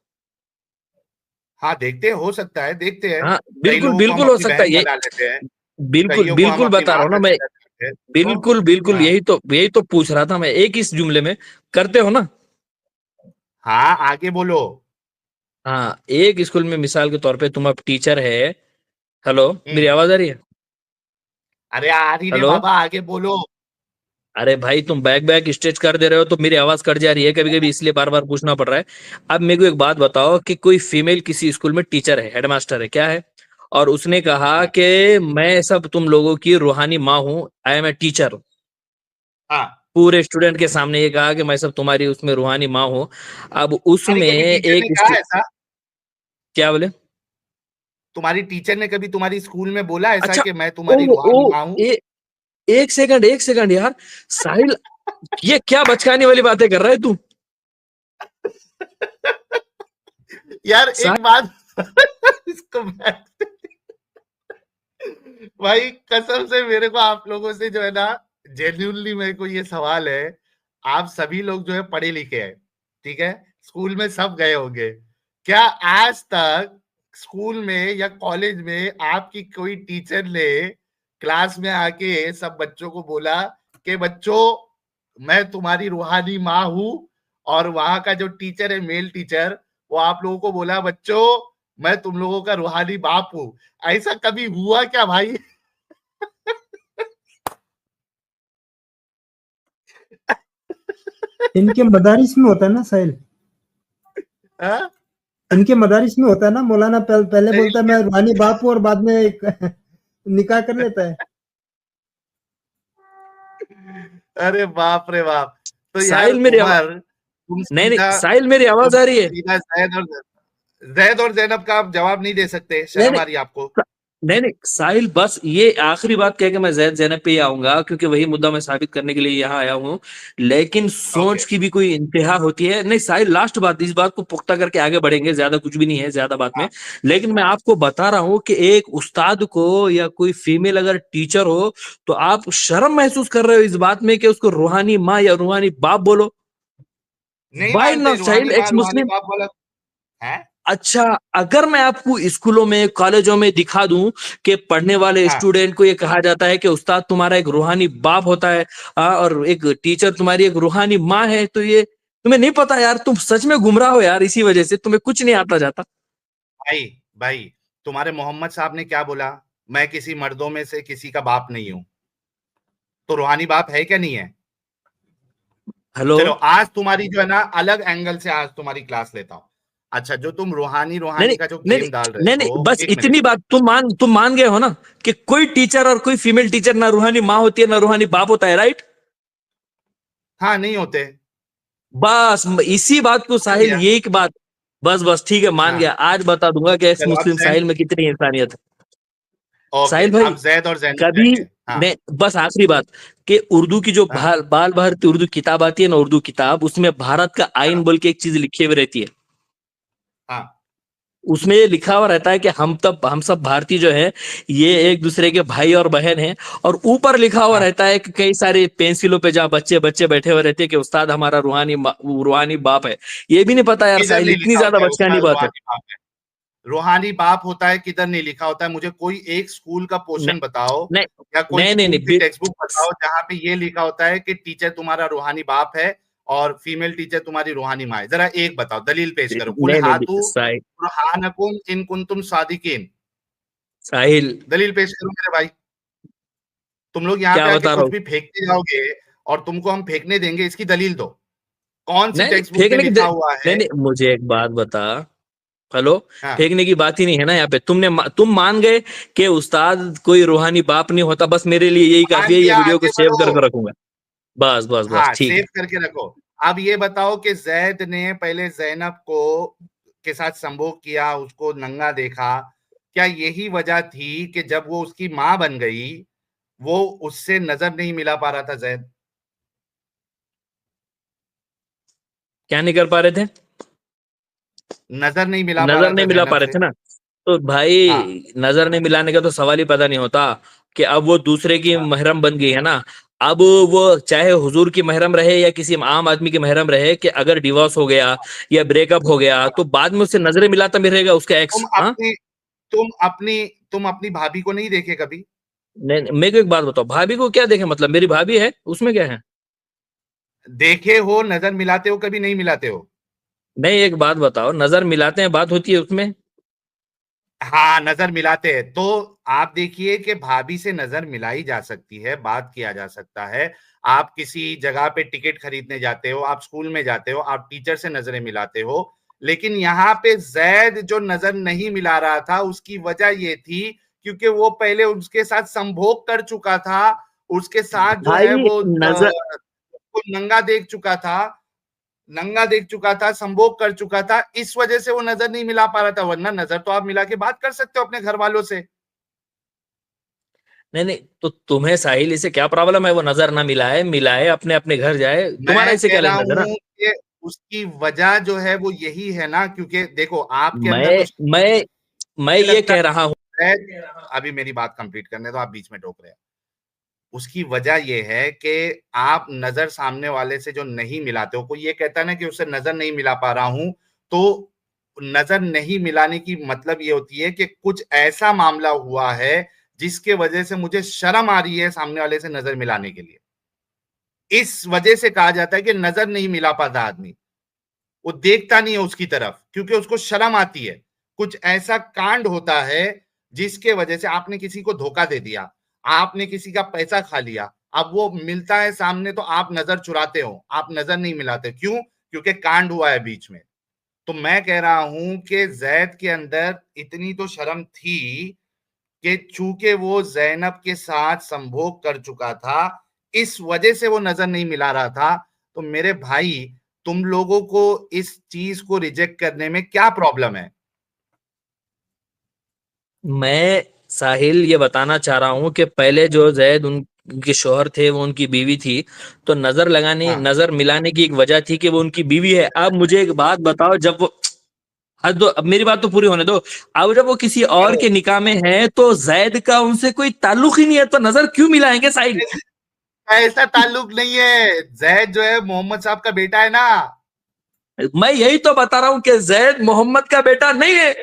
हाँ देखते हैं, हो सकता है, देखते हैं। हाँ, कई बिल्कुल लोगों को हम बिल्कुल हो अपनी सकता है बहन ये, बना लेते हैं, बिल्कुल कईयों को हम बिल्कुल अपनी बता माँ रहा हूँ ना मैं, कंसिडर करते हैं। तो बिल्कुल बिल्कुल, हाँ यही तो पूछ रहा था मैं, एक इस जुमले में करते हो ना? हाँ, आगे बोलो। हाँ, एक स्कूल में मिसाल के तौर पे तुम अब टीचर है। हेलो, मेरी हम्म। आवाज आ रही है? अरे आ रही रे हेलो, बाबा, आगे बोलो। अरे भाई तुम बैक बैक स्टेज कर दे रहे हो तो मेरी आवाज कट जा रही है कभी कभी, इसलिए बार बार पूछना पड़ रहा है। अब मेरे को एक बात बताओ कि कोई फीमेल किसी स्कूल में टीचर है, हेडमास्टर है, क्या है, और उसने कहा हाँ। कि मैं सब तुम लोगों की रूहानी माँ हूँ, आई एम ए टीचर। हाँ। पूरे स्टूडेंट के सामने ये कहा कि मैं सब तुम्हारी उसमें रूहानी माँ हूँ। अब तुम्हारी उसमें कभी टीचर ने एक कहा ऐसा? क्या बोले? तुम्हारी टीचर ने कभी तुम्हारी स्कूल में बोला ऐसा अच्छा, कि मैं ओ तुम्हारी ओ रूहानी माँ हूँ? एक सेकंड, एक सेकंड यार, साहिल, ये क्या बचकाने वाली बातें कर रहा है तू? यार एक साहिल, बात इसको भाई कसम से मेरे को आप लोगों से जो है ना, जेन्युइनली मेरे को ये सवाल है। आप सभी लोग जो है पढ़े लिखे हैं, ठीक है, स्कूल में सब गए होंगे। क्या आज तक स्कूल में या कॉलेज में आपकी कोई टीचर ने क्लास में आके सब बच्चों को बोला कि बच्चों मैं तुम्हारी रूहानी माँ हूं, और वहां का जो टीचर है मेल टीचर, वो आप लोगों को बोला बच्चों मैं तुम लोगों का रूहानी बाप हूं? ऐसा कभी हुआ क्या भाई? इनके मदारिस में होता है ना साहिल, हाँ? इनके मदारिस में होता है ना, मौलाना पहले बोलता है इनके मैं रूहानी बाप हूँ और बाद में निकाह कर लेता है। अरे बाप रे बाप! तो यार साहिल मेरी आवाज, उमर, तुम नहीं नहीं, सीधा साहिल मेरी आवाज तुम आ रही है? सीधा ज़ैद और ज़ैनब का आप जवाब नहीं दे सकते, नहीं शर्म नहीं, आ रही है आपको? नहीं नहीं साहिल, बस ये आखिरी बात कह के मैं जैद जैनब पे ही आऊंगा, क्योंकि वही मुद्दा मैं साबित करने के लिए यहाँ आया हूँ। लेकिन ओके। सोच की भी कोई इंतहा होती है नहीं साहिल, लास्ट बात, इस बात को पुख्ता करके आगे बढ़ेंगे, ज्यादा कुछ भी नहीं है ज्यादा बात में। हाँ। लेकिन मैं आपको बता रहा हूँ कि एक उस्ताद को या कोई फीमेल अगर टीचर हो तो आप शर्म महसूस कर रहे हो इस बात में कि उसको रूहानी माँ या रूहानी बाप बोलो? नहीं वाई मानते नॉट रूहानी साहिल, माँ, एक्स रूहानी मुस्लिम। बाप वाला है? अच्छा, अगर मैं आपको स्कूलों में कॉलेजों में दिखा दूं कि पढ़ने वाले हाँ। स्टूडेंट को ये कहा जाता है कि उस्ताद तुम्हारा एक रूहानी बाप होता है, और एक टीचर तुम्हारी एक रूहानी माँ है, तो ये तुम्हें नहीं पता यार, तुम सच में गुमराह हो यार, इसी वजह से तुम्हें कुछ नहीं आता जाता। भाई, भाई, तुम्हारे मोहम्मद साहब ने क्या बोला? मैं किसी मर्दों में से किसी का बाप नहीं हूँ। तो रूहानी बाप है क्या नहीं है? हेलो, चलो आज तुम्हारी जो है ना अलग एंगल से आज तुम्हारी क्लास लेता हूँ। अच्छा, जो तुम रूहानी नहीं रूहानी नहीं, का जो नहीं गेम डाल रहे नहीं नहीं नहीं, हो, बस एक मिनट। इतनी बात तुम मान गए हो ना कि कोई टीचर और कोई फीमेल टीचर ना रूहानी माँ होती है ना रूहानी बाप होता है, राइट? हाँ, नहीं होते। बस इसी बात को मान साहिल, गया। ये एक बात, बस बस ठीक है, मान गया, हाँ। आज बता दूंगा कि एक्स चलो अब मुस्लिम साहिल में कितनी इंसानियत है। ओके, साहिल भाई, अब जैद और जैनब कभी रहेंगे। हाँ। ने बस आखिरी बात कि उर्दू की जो हाँ। बाल भारती उर्दू किताब आती है ना, उर्दू किताब, उसमें भारत का आइन हाँ। बोल के एक चीज लिखी हुई रहती है। हाँ। उसमें ये लिखा हुआ रहता है कि हम सब भारतीय जो है ये एक दूसरे के भाई और बहन हैं, और ऊपर लिखा हुआ हाँ। रहता है कि कई सारे पेंसिलों पे जहाँ बच्चे बच्चे बैठे हुए रहते हैं कि उस्ताद हमारा रूहानी बाप है। ये भी नहीं पता यार किधर साहिल, नहीं इतनी लिखा ज्यादा होता है बचकानी उस्ताद बात है। रूहानी बाप है? रूहानी बाप होता है, किधर नहीं लिखा होता है? मुझे कोई एक स्कूल का नहीं पोर्शन बताओ नहीं या कोई नहीं नहीं, स्कूल नहीं, की टेक्स्ट बुक बताओ जहां पे ये लिखा होता है कि टीचर तुम्हारा रूहानी बाप है और फीमेल टीचर तुम्हारी रूहानी माँ है। जरा एक बताओ, दलील पेश करो। कुल नहीं नहीं हातु साहिल, बुरहानकुम इन कुंतुम सादिकीन। साहिल दलील पेश करो मेरे भाई। तुम लोग यहाँ क्या पे आके बता रहा कुछ हूँ? भी फेंकते जाओगे और तुमको हम फेंकने देंगे, इसकी दलील दो। कौन सी नहीं नहीं, टेक्स्ट बुक में लिखा हुआ नहीं है? नहीं, मुझे एक बात बता। हेलो, हाँ। फेंकने की बात ही नहीं है ना यहाँ पे, तुम मान गए कि उस्ताद कोई रूहानी बाप नहीं होता, बस मेरे लिए यही काफी मान है, ये लिया, वीडियो को आगे सेव बढ़ो। करके रखूंगा। बस बस बस, हाँ, ठीक सेव है। करके रखो। अब ये बताओ कि जैद ने पहले जैनब को के साथ संभोग किया, उसको नंगा देखा, क्या यही वजह थी कि जब वो उसकी माँ बन गई, वो उससे नजर नहीं मिला पा रहा था जैद? क्या नहीं कर पा रहे थे? नजर नहीं मिला पा नजर रहा नहीं था मिला पा जैनब रहे से। थे ना, तो हाँ। भाई नजर नहीं मिलाने का तो सवाल ही पैदा नहीं होता कि अब वो दूसरे की हाँ। महरम बन गई है ना। अब वो चाहे हुजूर की महरम रहे या किसी आम आदमी की महरम रहे, कि अगर डिवोर्स हो गया या ब्रेकअप हो गया हाँ। तो बाद में उससे नजरें मिलाता भी रहेगा उसका तुम एक्स, हाँ? अपनी तुम अपनी तुम अपनी भाभी को नहीं देखे कभी? नहीं नहीं, मेरे को एक बात बताओ, भाभी को क्या देखे, मतलब मेरी भाभी है उसमें क्या है? देखे हो, नजर मिलाते हो, कभी नहीं मिलाते हो? नहीं, एक बात बताओ, नजर मिलाते हैं, बात होती है उसमें? हाँ, नजर मिलाते हैं। तो आप देखिए कि भाभी से नजर मिलाई जा सकती है, बात किया जा सकता है। आप किसी जगह पे टिकट खरीदने जाते हो, आप स्कूल में जाते हो, आप टीचर से नजरें मिलाते हो। लेकिन यहाँ पे जैद जो नजर नहीं मिला रहा था, उसकी वजह ये थी क्योंकि वो पहले उसके साथ संभोग कर चुका था, उसके साथ जो है भाई वो नजर, उसको नंगा देख चुका था, संभोग कर चुका था, इस वजह से वो नजर नहीं मिला पा रहा था। वरना नजर तो आप मिला के बात कर सकते हो अपने घर वालों से। नहीं नहीं, तो तुम्हें साहिल इसे क्या प्रॉब्लम है? वो नजर ना मिलाए, मिलाए, अपने अपने घर जाए, तुम्हारा मैं इसे कह क्या रहा लेना देना? हूं कि उसकी वजह जो है वो यही है ना, क्योंकि देखो आपके अंदर मैं तो मैं मैं ये लगता कह रहा हूं। है। अभी मेरी बात कंप्लीट करने दो, आप बीच में टोक रहे हैं। उसकी वजह यह है कि आप नजर सामने वाले से जो नहीं मिलाते हो, कोई ये कहता है ना कि उससे नजर नहीं मिला पा रहा हूं, तो नजर नहीं मिलाने की मतलब ये होती है कि कुछ ऐसा मामला हुआ है जिसके वजह से मुझे शर्म आ रही है सामने वाले से नजर मिलाने के लिए। इस वजह से कहा जाता है कि नजर नहीं मिला पाता आदमी, वो देखता नहीं है उसकी तरफ क्योंकि उसको शर्म आती है। कुछ ऐसा कांड होता है जिसके वजह से आपने किसी को धोखा दे दिया, आपने किसी का पैसा खा लिया, अब वो मिलता है सामने तो आप नजर चुराते हो, आप नजर नहीं मिलाते। क्यों? क्योंकि कांड हुआ है बीच में। तो मैं कह रहा हूं कि जैद के अंदर इतनी तो शर्म थी कि चूंकि वो जैनब के साथ संभोग कर चुका था, इस वजह से वो नजर नहीं मिला रहा था। तो मेरे भाई, तुम लोगों को इस चीज को रिजेक्ट करने में क्या प्रॉब्लम है? मैं साहिल ये बताना चाह रहा हूं कि पहले जो जैद उनके शोहर थे, वो उनकी बीवी थी, तो नजर लगाने, हाँ, नजर मिलाने की एक वजह थी कि वो उनकी बीवी है। अब मुझे एक बात बताओ, जब वो, अब तो, अब मेरी बात तो पूरी होने दो। अब जब वो किसी और करो। के निकाह में है तो जैद का उनसे कोई ताल्लुक ही नहीं है, तो नजर क्यों मिलाएंगे साहिल? ऐसा ताल्लुक नहीं है। जैद जो है मोहम्मद साहब का बेटा है ना। मैं यही तो बता रहा हूं कि जैद मोहम्मद का बेटा नहीं है।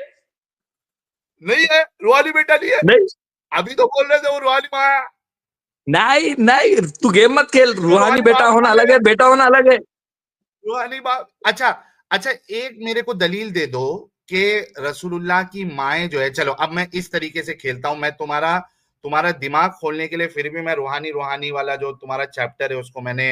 नहीं है, रूहानी बेटा नहीं है। नहीं अभी तो बोल रहे थे वो रूहानी माँ है। नहीं नहीं, तू गेम मत खेल, वो रूहानी रूहानी बेटा बाप होना बोल अलग रहे है, हैं। बेटा होना अलग है। रूहानी बाप, अच्छा। अच्छा, एक मेरे को दलील दे दो कि रसूलुल्लाह की माएं जो है, चलो अब मैं इस तरीके से खेलता हूं, मैं तुम्हारा तुम्हारा दिमाग खोलने के लिए फिर भी मैं रूहानी रूहानी वाला जो तुम्हारा चैप्टर है उसको मैंने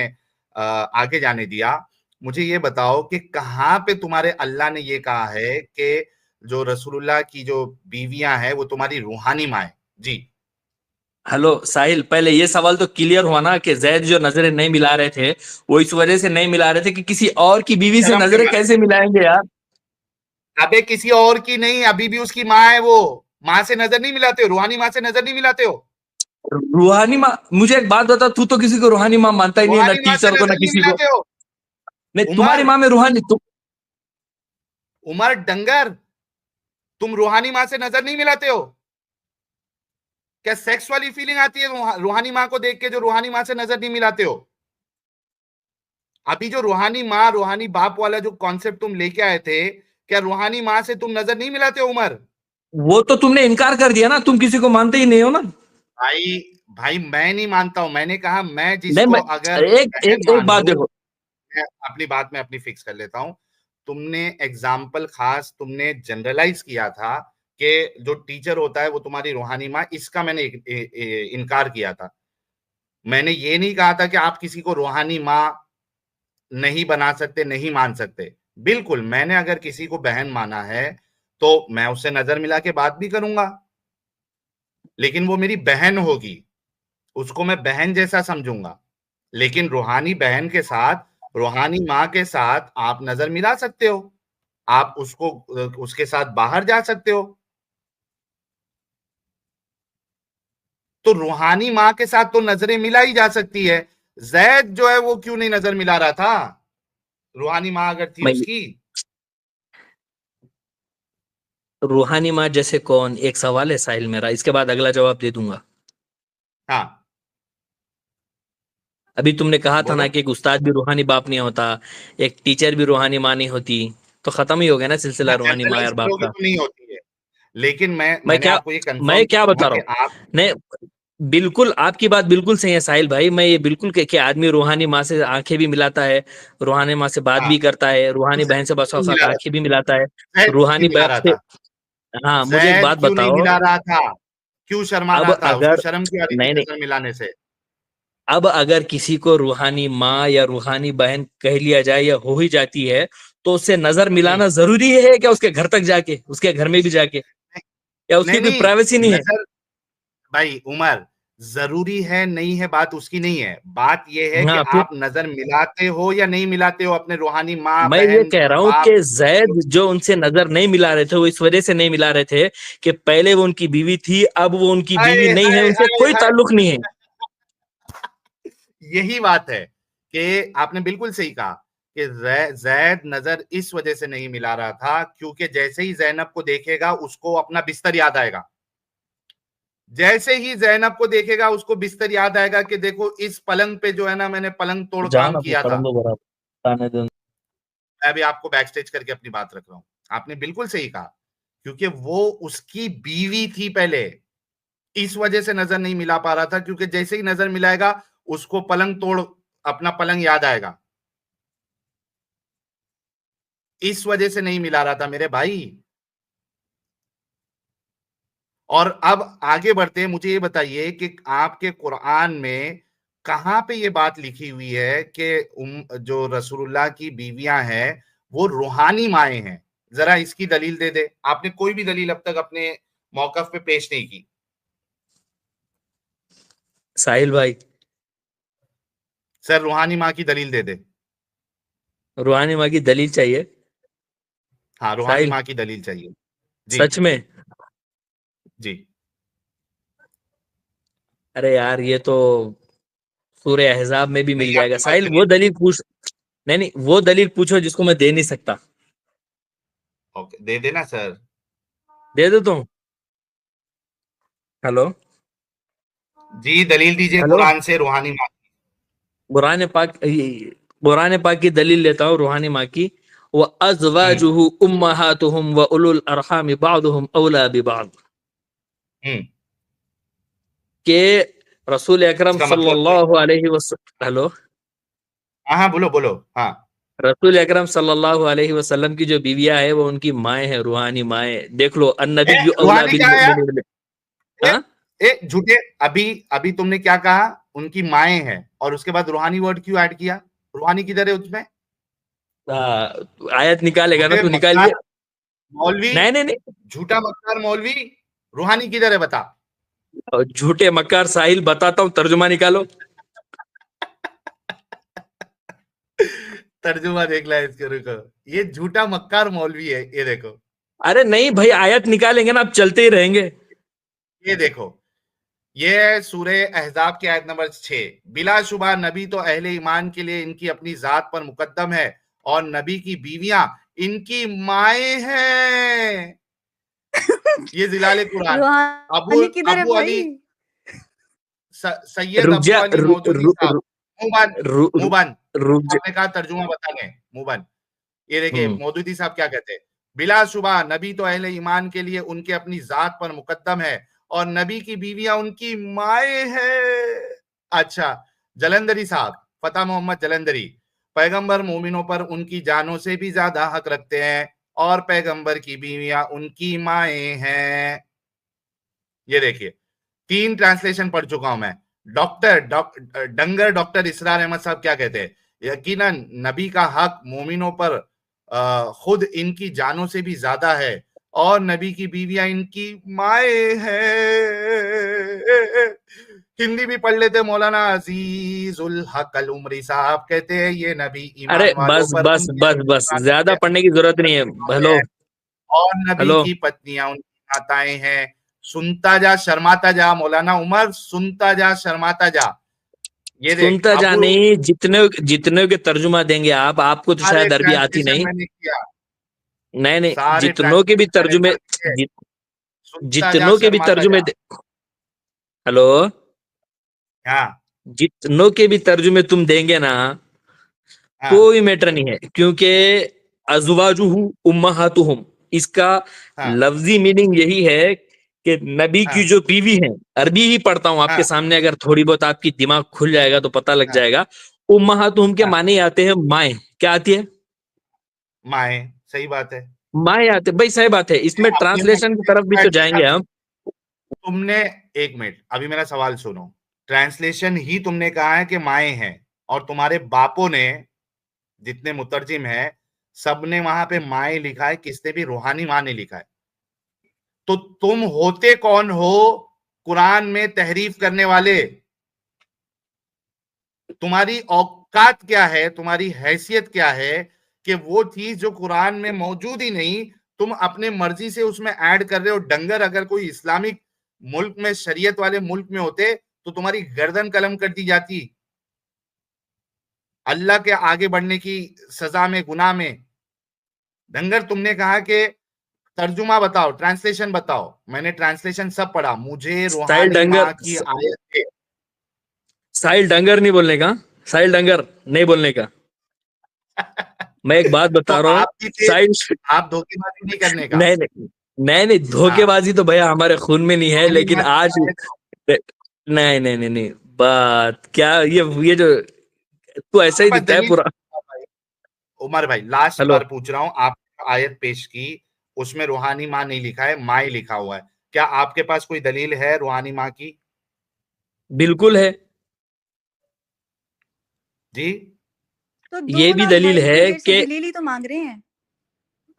आगे जाने दिया। मुझे ये बताओ कि कहाँ पे तुम्हारे अल्लाह ने ये कहा है कि जो रसूलुल्लाह की जो बीवियां हैं वो तुम्हारी रूहानी माएं? जी। हेलो साहिल, पहले ये सवाल तो क्लियर हुआ ना कि जैद जो नजरें नहीं मिला रहे थे, वो इस वजह से नहीं मिला रहे थे कि किसी और की बीवी से शर्म के नजरें मारे। कैसे मिलाएंगे यार? अबे किसी और की नहीं, अभी भी उसकी माँ है वो। माँ से नजर नहीं मिलाते हो? रूहानी माँ से नजर नहीं मिलाते हो? रूहानी माँ, मुझे एक बात बता, तू तो किसी को रूहानी माँ मानता ही नहीं है, ना रूहानी माँ से टीचर को ना नजर नहीं किसी को। मिलाते हो? नहीं, तुम्हारी उमर, माँ में रूहानी तुम। उमर डंगर, तुम रूहानी माँ से नजर नहीं मिलाते हो? क्या सेक्स वाली फीलिंग आती है रूहानी माँ को देख के जो रूहानी माँ से नजर नहीं मिलाते हो? अभी जो रूहानी माँ रूहानी बाप वाला जो कॉन्सेप्ट तुम लेके आए थे, क्या रूहानी माँ से तुम नजर नहीं मिलाते हो उमर? वो तो तुमने इनकार कर दिया ना, तुम किसी को मानते ही नहीं हो ना। भाई, भाई मैं नहीं मानता हूं। मैंने कहा मैं नहीं, जिसको मैं, अगर एक बहन एक एक मान बात लूं, देखो। मैं अपनी बात में अपनी फिक्स कर लेता हूं। तुमने एग्जाम्पल खास तुमने जनरलाइज किया था कि जो टीचर होता है वो तुम्हारी रूहानी माँ, इसका मैंने इनकार किया था। मैंने ये नहीं कहा था कि आप किसी को रूहानी माँ नहीं बना सकते, नहीं मान सकते। बिल्कुल, मैंने अगर किसी को बहन माना है तो मैं उससे नजर मिला के बात भी करूंगा, लेकिन वो मेरी बहन होगी, उसको मैं बहन जैसा समझूंगा। लेकिन रूहानी बहन के साथ, रूहानी माँ के साथ आप नजर मिला सकते हो, आप उसको उसके साथ बाहर जा सकते हो। तो रूहानी माँ के साथ तो नजरें मिला ही जा सकती है। जैद जो है वो क्यों नहीं नजर मिला रहा था? रूहानी माँ अगर थी मैं, उसकी। रूहानी माँ जैसे कौन? एक सवाल है साहिल मेरा, इसके बाद अगला जवाब दे दूंगा। हाँ, अभी तुमने कहा था बोलो। ना कि एक उस्ताद भी रूहानी बाप नहीं होता, एक टीचर भी रूहानी माँ नहीं होती, तो खत्म ही हो गया ना सिलसिला हाँ, रूहानी माँ जनरलाइज और बाप करोगे का। तो नहीं होती है। लेकिन मैं मैंने क्या आपको ये मैं कंफर्म क्या किया बता रहा कि हूँ? आप, नहीं, बिल्कुल आपकी बात बिल्कुल सही है साहिल भाई, मैं ये बिल्कुल कि आदमी रूहानी माँ से आंखें भी मिलाता है, रूहानी माँ से बात हाँ, भी करता है, रूहानी बहन से बसों क्यों साथ मिला रहा आंखें भी मिलाता है, था? जैद क्यों रूहानी नहीं मिला बाप रहा से। था? हाँ मुझे एक जैद बात क्यों नहीं बताओ। मिला रहा था? क्यों शर्मा अब रहा था? उसको अगर शर्म क्यों आ रही थी नहीं नहीं, नजर मिलाने से? अब अगर किसी को रूहानी माँ या रूहानी बहन कह लिया जाए या हो ही जाती है, तो उससे नजर हम्म, मिलाना जरूरी है क्या? उसके घर तक जाके, उसके घर में भी जाके, या नहीं उसकी कोई नहीं, प्राइवेसी नहीं है? नजर, भाई उमर, जरूरी है नहीं है बात उसकी नहीं है, बात यह है कि हाँ फिर आप नजर मिलाते हो या नहीं मिलाते हो अपने रूहानी माँ, मैं ये बहन, कह रहा हूँ बाप। कि जैद जो उनसे नजर नहीं मिला रहे थे, वो इस वजह से नहीं मिला रहे थे कि पहले वो उनकी बीवी थी, अब वो उनकी हाय बीवी नहीं है, हाय उनसे हाय कोई हाय, ताल्लुक नहीं है। यही बात है कि आपने बिल्कुल सही कहा कि जैद नजर इस वजह से नहीं मिला रहा था क्योंकि जैसे ही जैनब को देखेगा उसको अपना बिस्तर याद आएगा। जैसे ही जैनब को देखेगा उसको बिस्तर याद आएगा कि देखो इस पलंग पे जो है ना, मैंने पलंग तोड़ काम जाना किया था। पड़न दो बराबर आने दो। मैं भी आपको बैक स्टेज करके अपनी बात रख रहा हूं। आपने बिल्कुल सही कहा, क्योंकि वो उसकी बीवी थी पहले, इस वजह से नजर नहीं मिला पा रहा था, क्योंकि जैसे ही नजर मिलाएगा उसको पलंग तोड़ अपना पलंग याद आएगा। इस वजह से नहीं मिला रहा था मेरे भाई। और अब आगे बढ़ते हैं, मुझे ये बताइए कि आपके कुरान में कहां पे ये बात लिखी हुई है कि जो रसूलुल्लाह की बीवियां हैं वो रूहानी माएँ हैं? जरा इसकी दलील दे दे। आपने कोई भी दलील अब तक अपने मौकफ पे पेश नहीं की। साहिल भाई, सर रूहानी माँ की दलील दे दे। रूहानी माँ की दलील चाहिए? हाँ, रूहानी साहिल, माँ की दलील चाहिए। जी सच में? जी। अरे यार, ये तो सूर्य अहजाब में भी मिल नहीं, जाएगा आपके पास साहिल। वो दलील? दलील पूछ। नहीं नहीं, वो दलील पूछो जिसको मैं दे नहीं सकता। ओके, दे देना सर। दे दो तुम। हेलो। जी, दलील दीजिए हेलो। कुरान से रूहानी माँ की। कुरान पाक, कुरान पाक की दलील लेता हूँ रूहानी माँ की। व हम्म अज़वाजुहु उम्महातुहुम व उलुल अरहाम बादुहुम औला बिबाद। हम्म। के रसूल अकरम इसका मतलब क्या? सल्लल्लाहु अलैहि वसल्लम, हेलो, हाँ हाँ, बोलो बोलो, हाँ। रसूल अकरम सल्लल्लाहु अलैहि वसल्लम की जो बीवियां है वो उनकी माएँ हैं, रूहानी माएँ। देख लो, अन्नबी औला रूहानी बिल क्या है यार? मुमिनीन। ए, हाँ। झूठे। अभी अभी तुमने क्या कहा? उनकी माएँ हैं, और उसके बाद रूहानी वर्ड क्यों ऐड किया? रूहानी किधर है उसमें? आयत निकालेगा ना, झूठे तू मक्कार निकालिए। मौलवी, नहीं नहीं नहीं, झूठा मक्कार मौलवी, रूहानी किधर है बता। और झूठे मक्कार साहिल, बताता हूँ, तर्जुमा निकालो। तर्जुमा देख ला इसके, रुको। ये झूठा मक्कार मौलवी है, ये देखो। अरे नहीं भाई, आयत निकालेंगे ना, आप चलते ही रहेंगे। ये देखो, ये है सूरह अहज़ाब की आयत नंबर 6। बिलाशुबा नबी तो अहले ईमान के लिए इनकी अपनी जात पर मुकद्दम है, और नबी की बीवियां इनकी माएँ हैं। ये जिलाले कुरान। अबू रूहानी किधर है अबू भाई? अली, सैयद रुक अबू जा, अली रु, मौजूदी रु, साहब। रु, मुंह बंद, रु, मुंह रु, बंद। रुक जा। आपने कहा तर्जुमा बता लें, मुंह बंद। ये देखिए हम्म। मौदूदी साहब क्या कहते हैं। बिलाशुबा नबी तो अहले ईमान के लिए उनके अपनी जात पर मुकद्दम है, और नबी की बीवियां उनकी माएँ हैं। अच्छा, जलंधरी साहब, फतेह मोहम्मद जलंधरी, पैगंबर मोमिनों पर उनकी जानों से भी ज्यादा हक रखते हैं, और पैगंबर की बीवियां उनकी माएँ हैं। ये देखिए, 3 ट्रांसलेशन पढ़ चुका हूं मैं। डंगर डॉक्टर इसरार अहमद साहब क्या कहते हैं? यकीनन नबी का हक मोमिनों पर खुद इनकी जानों से भी ज्यादा है, और नबी की बीवियां इनकी माएँ हैं। हिंदी भी पढ़ लेते मौलाना अजीजुल हक अल उमरी साहब, कहते हैं ये नबी अरे ईमान वालों बस पर बस उनके बस बस, ज्यादा पढ़ने की जरूरत नहीं है। हेलो। और नबी हेलो। की पत्नियां उनकी माताएं हैं। सुनता जा शर्माता जा मौलाना उमर, सुनता जा शर्माता जा। ये देख सुनता जा अबू, नहीं, जितने जितने के तर्जुमा देंगे आप, आपको तो सारे शायद अरबी आती ट्रांसलेशन नहीं। मैंने किया, नहीं नहीं, सारे जितनों के भी ट्रांसलेशन मैंने तर्जुमे, पढ़ लिए। जि, सुनता जा जितनों के भी शर्माता तर्जुमे जा। हेलो, हाँ जितनों के भी तर्जुमे तुम देंगे ना, हाँ कोई मैटर नहीं है, क्योंकि अज़वाजुहु उम्महातुहुम, इसका हाँ लफ्जी मीनिंग यही है कि नबी की हाँ। जो बीवी है, अरबी ही पढ़ता हूं आपके हाँ। सामने, अगर थोड़ी बहुत आपकी दिमाग खुल जाएगा तो पता लग हाँ। जाएगा। उम्महातुहुम के हाँ। माने आते हैं माए, क्या आती है? माए, सही बात है। माए आते, भाई सही बात है, इसमें आपने ट्रांसलेशन की तरफ भी तो जाएंगे हम। तुमने, एक मिनट, अभी मेरा सवाल सुनो। ट्रांसलेशन ही तुमने कहा है कि माए हैं, और तुम्हारे बापों ने, जितने मुतरजिम है, सबने वहां पे माए लिखा है, किसने भी रूहानी माँ नहीं लिखा है। तो तुम होते कौन हो कुरान में तहरीफ करने वाले? तुम्हारी औकात क्या है, तुम्हारी हैसियत क्या है कि वो चीज जो कुरान में मौजूद ही नहीं, तुम अपने मर्जी से उसमें ऐड कर रहे हो। डंगर, अगर कोई इस्लामिक मुल्क में, शरीयत वाले मुल्क में होते तो तुम्हारी गर्दन कलम कर दी जाती, अल्लाह के आगे बढ़ने की सजा में, गुनाह में। डंगर, तुमने कहा कि तर्जुमा बताओ, ट्रांसलेशन बताओ। मैंने ट्रांसलेशन सब पढ़ा, मुझे साहिल रूहानी डंगर, माँ की आयत है। साहिल डंगर नहीं बोलने का, साहिल डंगर नहीं बोलने का। मैं एक बात तो बता रहा हूँ आपकी तेज, साहिल। आप धोखेबाजी नहीं करने का। नहीं नहीं नहीं नहीं, हाँ, धोखेबाजी तो भैया हमारे खून में नहीं है, रूहानी लेकिन माँ आज की आयत। नहीं नहीं नहीं नहीं, बात क्या, ये जो तू ऐसा ही आपके पास दिखता है दलील, पूरा। भाई उमर भाई, लास्ट हेलो, बार पूछ रहा हूं, आप आयत पेश की, उसमें रूहानी माँ नहीं लिखा है, माँ ही लिखा हुआ है। क्या आपके पास कोई दलील है रूहानी माँ की? बिल्कुल है, जी। तो ये 2 भी लाख दलील भाई इतनी है देर से कि दलील ही तो मांग रहे हैं।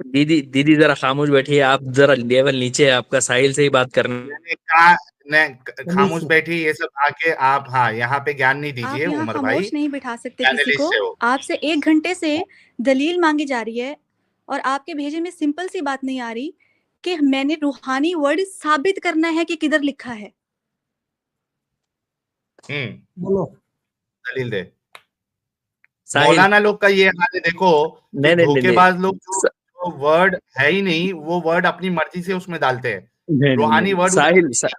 दीदी दीदी जरा खामोश बैठिए, आप जरा लेवल नीचे है आपका, साहिल से ही बात करना। मैंने कहा, तमीज खामोश से। बैठी, ये सब आके आप, हाँ, यहाँ पे ज्ञान नहीं आप दीजिए यहाँ उमर भाई, खामोश नहीं बिठा सकते किसी को। एनालिस्ट है वो। आपसे 1 घंटे से दलील मांगी जा रही है और आपके भेजे में सिंपल सी बात नहीं आ रही कि मैंने रूहानी वर्ड साबित करना है कि किधर लिखा है। बोलो। दलील दे। साहिल, मौलाना लोग का ये हाल है, देखो, कि नहीं नहीं नहीं नहीं, धोखेबाज लोग जो वर्ड है ही नहीं, वो वर्ड अपनी मर्जी से उसमें डालते हैं। नहीं नहीं रूहानी नहीं, वर्ड उसमें साहिल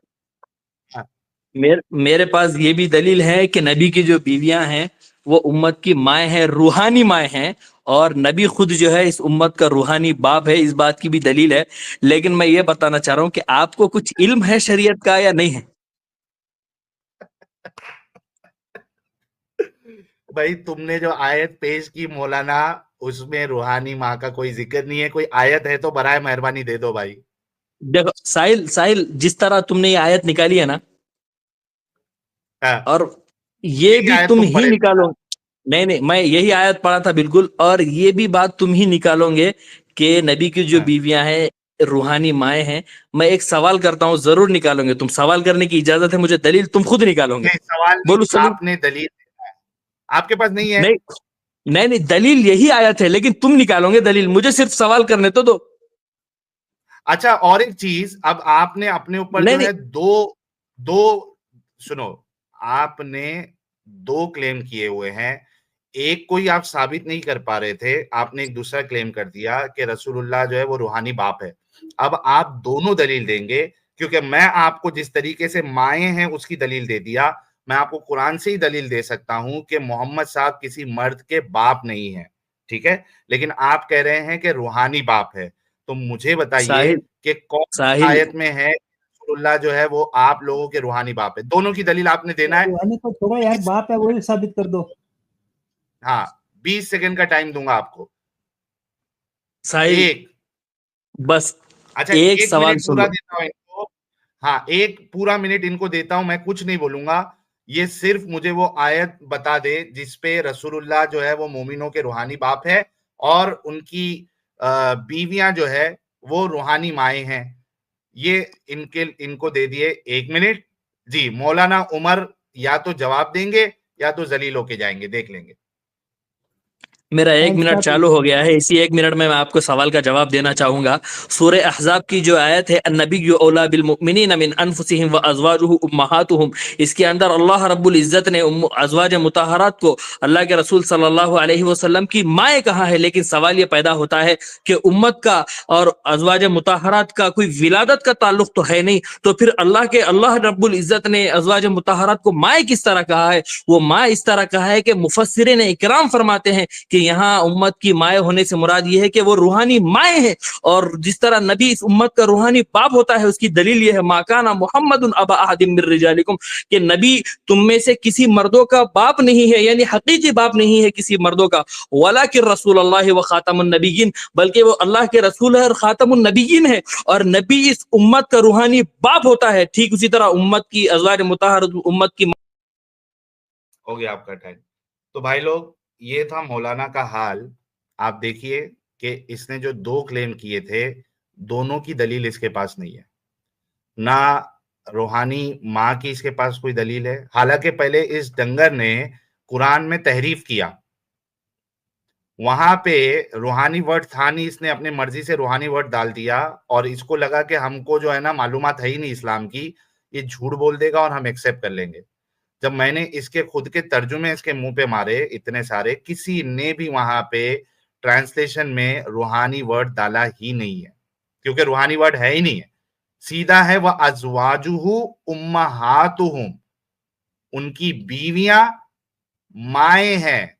मेरे पास ये भी दलील है कि नबी की जो बीवियां हैं वो उम्मत की माए हैं, रूहानी माए हैं, और नबी खुद जो है इस उम्मत का रूहानी बाप है, इस बात की भी दलील है। लेकिन मैं ये बताना चाह रहा हूं कि आपको कुछ इल्म है शरीयत का या नहीं है? भाई, तुमने जो आयत पेश की मौलाना, उसमें रूहानी माँ का कोई जिक्र नहीं है। कोई आयत है तो बराए मेहरबानी दे दो भाई। देखो साहिल, साहिल जिस तरह तुमने ये आयत निकाली है ना, हाँ, और ये यही भी आयत तुम तुम ही पढ़े थे ना? निकालो। नहीं नहीं, मैं यही आयत पढ़ा था बिल्कुल, और ये भी बात तुम ही निकालोगे कि नबी की जो हाँ। बीवियां हैं रूहानी माए हैं। मैं एक सवाल करता हूं, जरूर निकालोगे तुम, सवाल करने की इजाजत है मुझे, दलील तुम खुद निकालोगे। नहीं, सवाल नहीं, बोलो सलीम। आपने दलील देना है। आपके पास नहीं है? नहीं नहीं नहीं, दलील यही आयत है, लेकिन तुम निकालोगे दलील, मुझे सिर्फ सवाल करने तो दो। अच्छा, और एक चीज, अब आपने अपने ऊपर नहीं जो नहीं, है दो दो सुनो, आपने दो क्लेम किए हुए हैं। एक कोई आप साबित नहीं कर पा रहे थे, आपने एक दूसरा क्लेम कर दिया कि रसूलुल्लाह जो है वो रूहानी बाप है। अब आप दोनों दलील देंगे, क्योंकि मैं आपको जिस तरीके से माए हैं उसकी दलील दे दिया, मैं आपको कुरान से ही दलील दे सकता हूं कि मोहम्मद साहब किसी मर्द के बाप नहीं है, ठीक है? लेकिन आप कह रहे हैं कि रूहानी बाप है। तो मुझे बताइए साहिल, कि कौन सी साहिल आयत में है रसूलुल्लाह जो है वो आप लोगों के रूहानी बाप है? दोनों की दलील आपने देना है। रूहानी को छोड़ो यार, बाप है वही साबित कर दो। हाँ, 20 सेकंड का टाइम दूंगा आपको। साहिल, एक, बस अच्छा, एक 1 सवाल मिनट सुन पूरा लो। देता हूं इनको। हाँ, एक पूरा मिनट इनको देता हूं, मैं कुछ नहीं बोलूंगा। ये सिर्फ मुझे वो आयत बता दे जिसपे रसूलुल्लाह जो है वो मोमिनों के रूहानी बाप है, और उनकी बीवियां जो है वो रूहानी माए हैं। ये इनको दे दिए 1 मिनट। जी, मौलाना उमर या तो जवाब देंगे या तो जलील होके जाएंगे, देख लेंगे। मेरा 1 टाइम मिनट स्टार्ट चालू हो गया है, इसी 1 मिनट में मैं आपको सवाल का जवाब देना चाहूंगा। सूरह अहज़ाब की जो आयत है, अन्नबिय्यु औला बिल मुमिनीन मिन अनफुसिहिम व अज़वाजुहु उम्महातुहुम, इसके अंदर अल्लाह रब्बुल इज्जत ने अज़वाज मुतहहरात को अल्लाह के रसूल सल्लल्लाहु अलैहि वसल्लम की माए कहा है। लेकिन सवाल ये पैदा होता है कि उम्मत का और अज़वाज मुतहहरात का कोई विलादत का ताल्लुक तो है नहीं, तो फिर अल्लाह रब्बुल इज्जत ने अज़वाज मुतहहरात को माए किस तरह कहा है? वो माए इस तरह कहा है कि मुफस्सिरीन इकराम फरमाते हैं कि यहाँ उम्मत की माए होने से मुराद ये है कि वो रूहानी माए हैं, और जिस तरह नबी इस उम्मत का रूहानी बाप होता है, उसकी दलील ये है माकाना मुहम्मदुन अबा अहदिम मिर रिजालिकुम, कि नबी तुम में से किसी मर्दों का बाप नहीं है, यानी हकीकी बाप नहीं है किसी मर्दों का, वलाकिन रसूलुल्लाह व खातमुन नबिय्यिन, बल्कि वो अल्लाह के रसूल है और खातमुन नबिय्यिन है, और नबी इस उम्मत का रूहानी बाप होता है। ठीक उसी तरह उम्मत की अज़वाज मुतहहरत, उम्मत की हो गया आपका टाइम। तो भाई लोग, ये था मौलाना का हाल। आप देखिए कि इसने जो 2 क्लेम किए थे, दोनों की दलील इसके पास नहीं है। ना रूहानी माँ की इसके पास कोई दलील है, हालांकि पहले इस डंगर ने कुरान में तहरीफ किया, वहां पे रूहानी वर्ड था नहीं, इसने अपनी मर्जी से रूहानी वर्ड डाल दिया, और इसको लगा कि हमको जो है ना मालूमात है ही नहीं इस्लाम की, ये झूठ बोल देगा और हम एक्सेप्ट कर लेंगे। जब मैंने इसके खुद के तर्जुमे इसके मुंह पे मारे इतने सारे, किसी ने भी वहां पे ट्रांसलेशन में रूहानी वर्ड डाला ही नहीं है, क्योंकि रूहानी वर्ड है ही नहीं है। सीधा है वह अज़वाजुहु उम्महातुहुम, उनकी बीवियां माए हैं।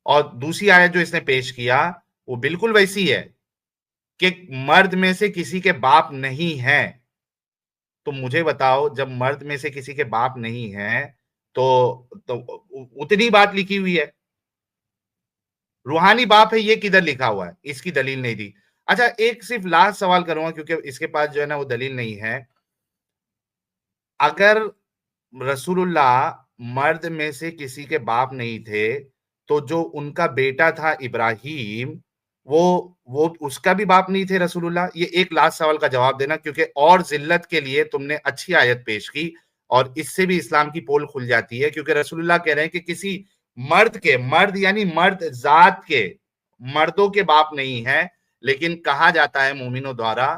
और दूसरी आयत जो इसने पेश किया वो बिल्कुल वैसी है कि मर्द में से किसी के बाप नहीं है। तो मुझे बताओ, जब मर्द में से किसी के बाप नहीं है तो उतनी बात लिखी हुई है, रूहानी बाप है ये किधर लिखा हुआ है? इसकी दलील नहीं दी। अच्छा, एक सिर्फ लास्ट सवाल करूंगा क्योंकि इसके पास जो है ना वो दलील नहीं है। अगर रसूलुल्लाह मर्द में से किसी के बाप नहीं थे, तो जो उनका बेटा था इब्राहिम, वो उसका भी बाप नहीं थे रसूलुल्लाह? ये एक लास्ट सवाल का जवाब देना, क्योंकि और जिल्लत के लिए तुमने अच्छी आयत पेश की और इससे भी इस्लाम की पोल खुल जाती है, क्योंकि रसूलुल्लाह कह रहे हैं कि किसी मर्द यानी मर्द जात के मर्दों के बाप नहीं है, लेकिन कहा जाता है मोमिनों द्वारा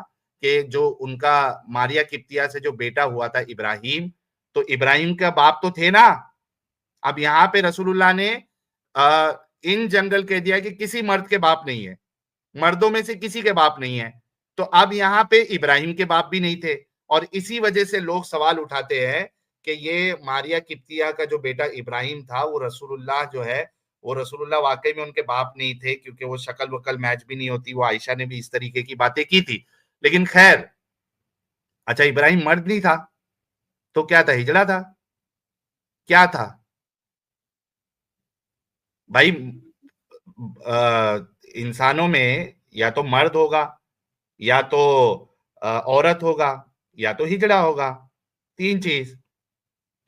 कि जो उनका मारिया किप्तिया से जो बेटा हुआ था इब्राहिम, तो इब्राहिम का बाप तो थे ना। अब यहाँ पे रसूलुल्लाह ने इन जनरल कह दिया कि किसी मर्द के बाप नहीं है, मर्दों में से किसी के बाप नहीं है, तो अब यहाँ पे इब्राहिम के बाप भी नहीं थे, और इसी वजह से लोग सवाल उठाते हैं कि ये मारिया किप्तिया का जो बेटा इब्राहिम था वो रसूलुल्लाह जो है, वो रसूलुल्लाह वाकई में उनके बाप नहीं थे, क्योंकि वो शक्ल वकल मैच भी नहीं होती। वो आयशा ने भी इस तरीके की बातें की थी, लेकिन खैर। अच्छा, इब्राहिम मर्द नहीं था तो क्या था? हिजड़ा था? क्या था भाई? इंसानों में या तो मर्द होगा, या तो औरत होगा, या तो हिजड़ा होगा, 3 चीज।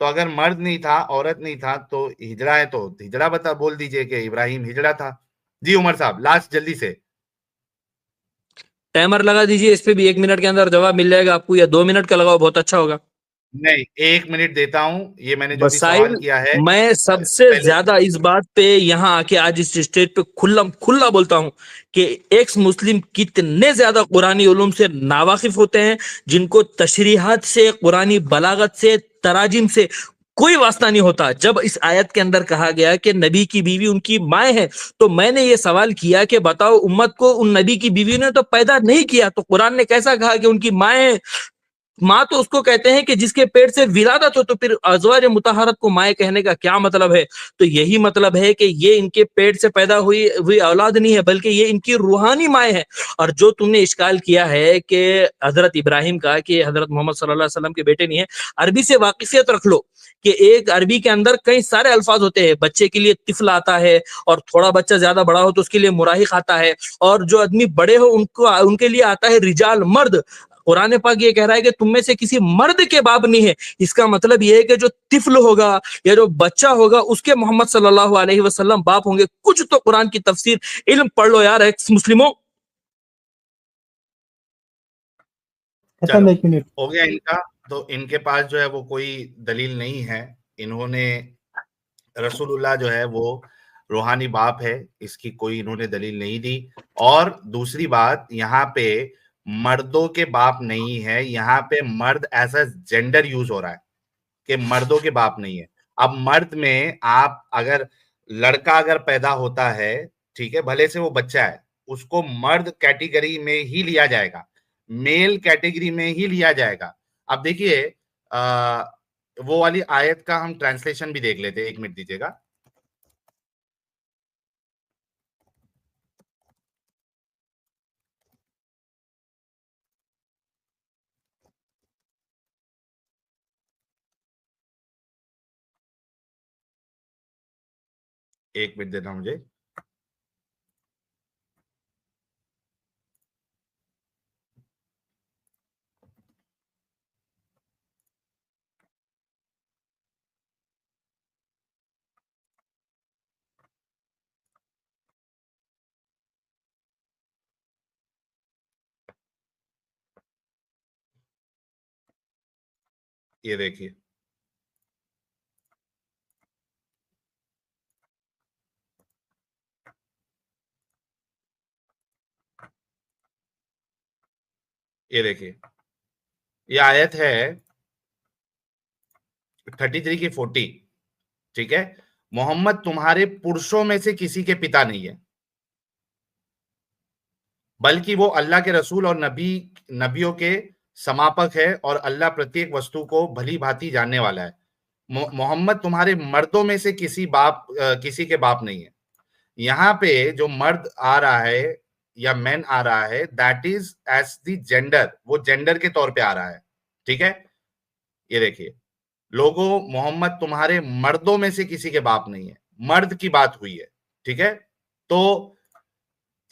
तो अगर मर्द नहीं था, औरत नहीं था, तो हिजड़ा है, तो हिजड़ा बता बोल दीजिए कि इब्राहिम हिजड़ा था। जी उमर साहब, लास्ट जल्दी से। टाइमर लगा दीजिए, इस पे भी 1 मिनट के अंदर जवाब मिल जाएगा आपको, या 2 मिनट का लगाओ, बहुत अच्छा होगा। नहीं, 1 मिनट देता हूं। ये मैंने जो भी बसाइल, सवाल किया है, मैं सबसे पहले ज्यादा इस बात पे यहाँ आके आज इस स्टेज पे खुला बोलता हूँ कि एक्स मुस्लिम कितने ज्यादा कुरानी उलूम से नावाकिफ होते हैं, जिनको तशरीहात से, कुरानी बलागत से, तराजिम से कोई वास्ता नहीं होता। जब इस आयत के अंदर कहा गया कि नबी की बीवी उनकी माए है, तो मैंने ये सवाल किया कि बताओ, उम्मत को उन नबी की बीवी ने तो पैदा नहीं किया, तो कुरान ने कैसा कहा कि उनकी माए है? माँ तो उसको कहते हैं कि जिसके पेट से विलादत हो, तो फिर अज़वाज मुतहरत को माए कहने का क्या मतलब है? तो यही मतलब है कि ये इनके पेट से पैदा हुई औलाद नहीं है, बल्कि ये इनकी रूहानी माए है। और जो तुमने इश्काल किया है कि हजरत इब्राहिम का कि हजरत मोहम्मद सल्लल्लाहु अलैहि वसल्लम के बेटे नहीं है, अरबी से वाकिफियत रख लो कि एक अरबी के अंदर कई सारे अल्फाज होते हैं। बच्चे के लिए तिफल आता है, और थोड़ा बच्चा ज्यादा बड़ा हो तो उसके लिए मुराहिक आता है, और जो आदमी बड़े हो उनके लिए आता है रिजाल, मर्द। कुरान पाक ये कह रहा है कि तुम में से किसी मर्द के बाप नहीं है। इसका मतलब ये है कि जो तिफल होगा या जो बच्चा होगा उसके मोहम्मद सल्लल्लाहु अलैहि वसल्लम बाप होंगे। कुछ तो कुरान की तफसीर इल्म पढ़ लो यार, एक्स मुस्लिमों। चलो, 1 मिनट हो गया इनका। तो इनके पास जो है वो कोई दलील नहीं है। इन्होंने रसूलुल्लाह जो है वो रूहानी बाप है, इसकी कोई इन्होंने दलील नहीं दी। और दूसरी बात, यहाँ पे मर्दों के बाप नहीं है, यहाँ पे मर्द एज अ जेंडर यूज हो रहा है कि मर्दों के बाप नहीं है। अब मर्द में आप अगर लड़का अगर पैदा होता है, ठीक है, भले से वो बच्चा है, उसको मर्द कैटेगरी में ही लिया जाएगा, मेल कैटेगरी में ही लिया जाएगा। अब देखिए, वो वाली आयत का हम ट्रांसलेशन भी देख लेते हैं, 1 मिनट दीजिएगा। एक मिनट देना मुझे। ये देखिए, ये देखिए, ये आयत है 33 की 40, ठीक है। मोहम्मद तुम्हारे पुरुषों में से किसी के पिता नहीं है, बल्कि वो अल्लाह के रसूल और नबियों के समापक है, और अल्लाह प्रत्येक वस्तु को भली भांति जानने वाला है। मोहम्मद तुम्हारे मर्दों में से किसी के बाप नहीं है। यहाँ पे जो मर्द आ रहा है या मैन आ रहा है, that is as the gender, वो जेंडर के तौर पे आ रहा है, ठीक है। ये देखिए, लोगों, मोहम्मद तुम्हारे मर्दों में से किसी के बाप नहीं है, मर्द की बात हुई है, ठीक है। तो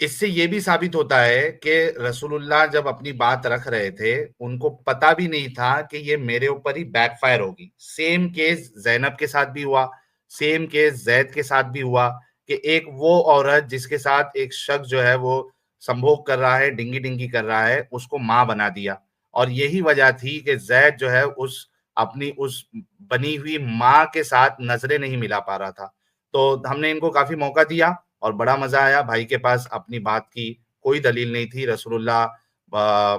इससे ये भी साबित होता है कि रसूलुल्लाह जब अपनी बात रख रहे थे, उनको पता भी नहीं था कि ये मेरे ऊपर ही बैकफायर होगी। सेम केस ज़ैनब के साथ भी हुआ, सेम केस ज़ैद के साथ भी हुआ, कि एक वो औरत जिसके साथ एक शख्स जो है वो संभोग कर रहा है, डिंगी डिंगी कर रहा है, उसको माँ बना दिया। और यही वजह थी कि ज़ैद जो है अपनी उस बनी हुई माँ के साथ नजरें नहीं मिला पा रहा था। तो हमने इनको काफी मौका दिया और बड़ा मजा आया। भाई के पास अपनी बात की कोई दलील नहीं थी। रसूलुल्लाह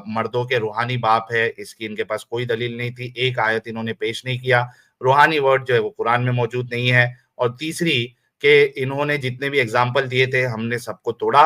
मर्दों के रूहानी बाप है, इसकी इनके पास कोई दलील नहीं थी। एक आयत इन्होंने पेश नहीं किया, रूहानी वर्ड जो है वो कुरान में मौजूद नहीं है। और तीसरी, कि इन्होंने जितने भी एग्जाम्पल दिए थे हमने सबको तोड़ा।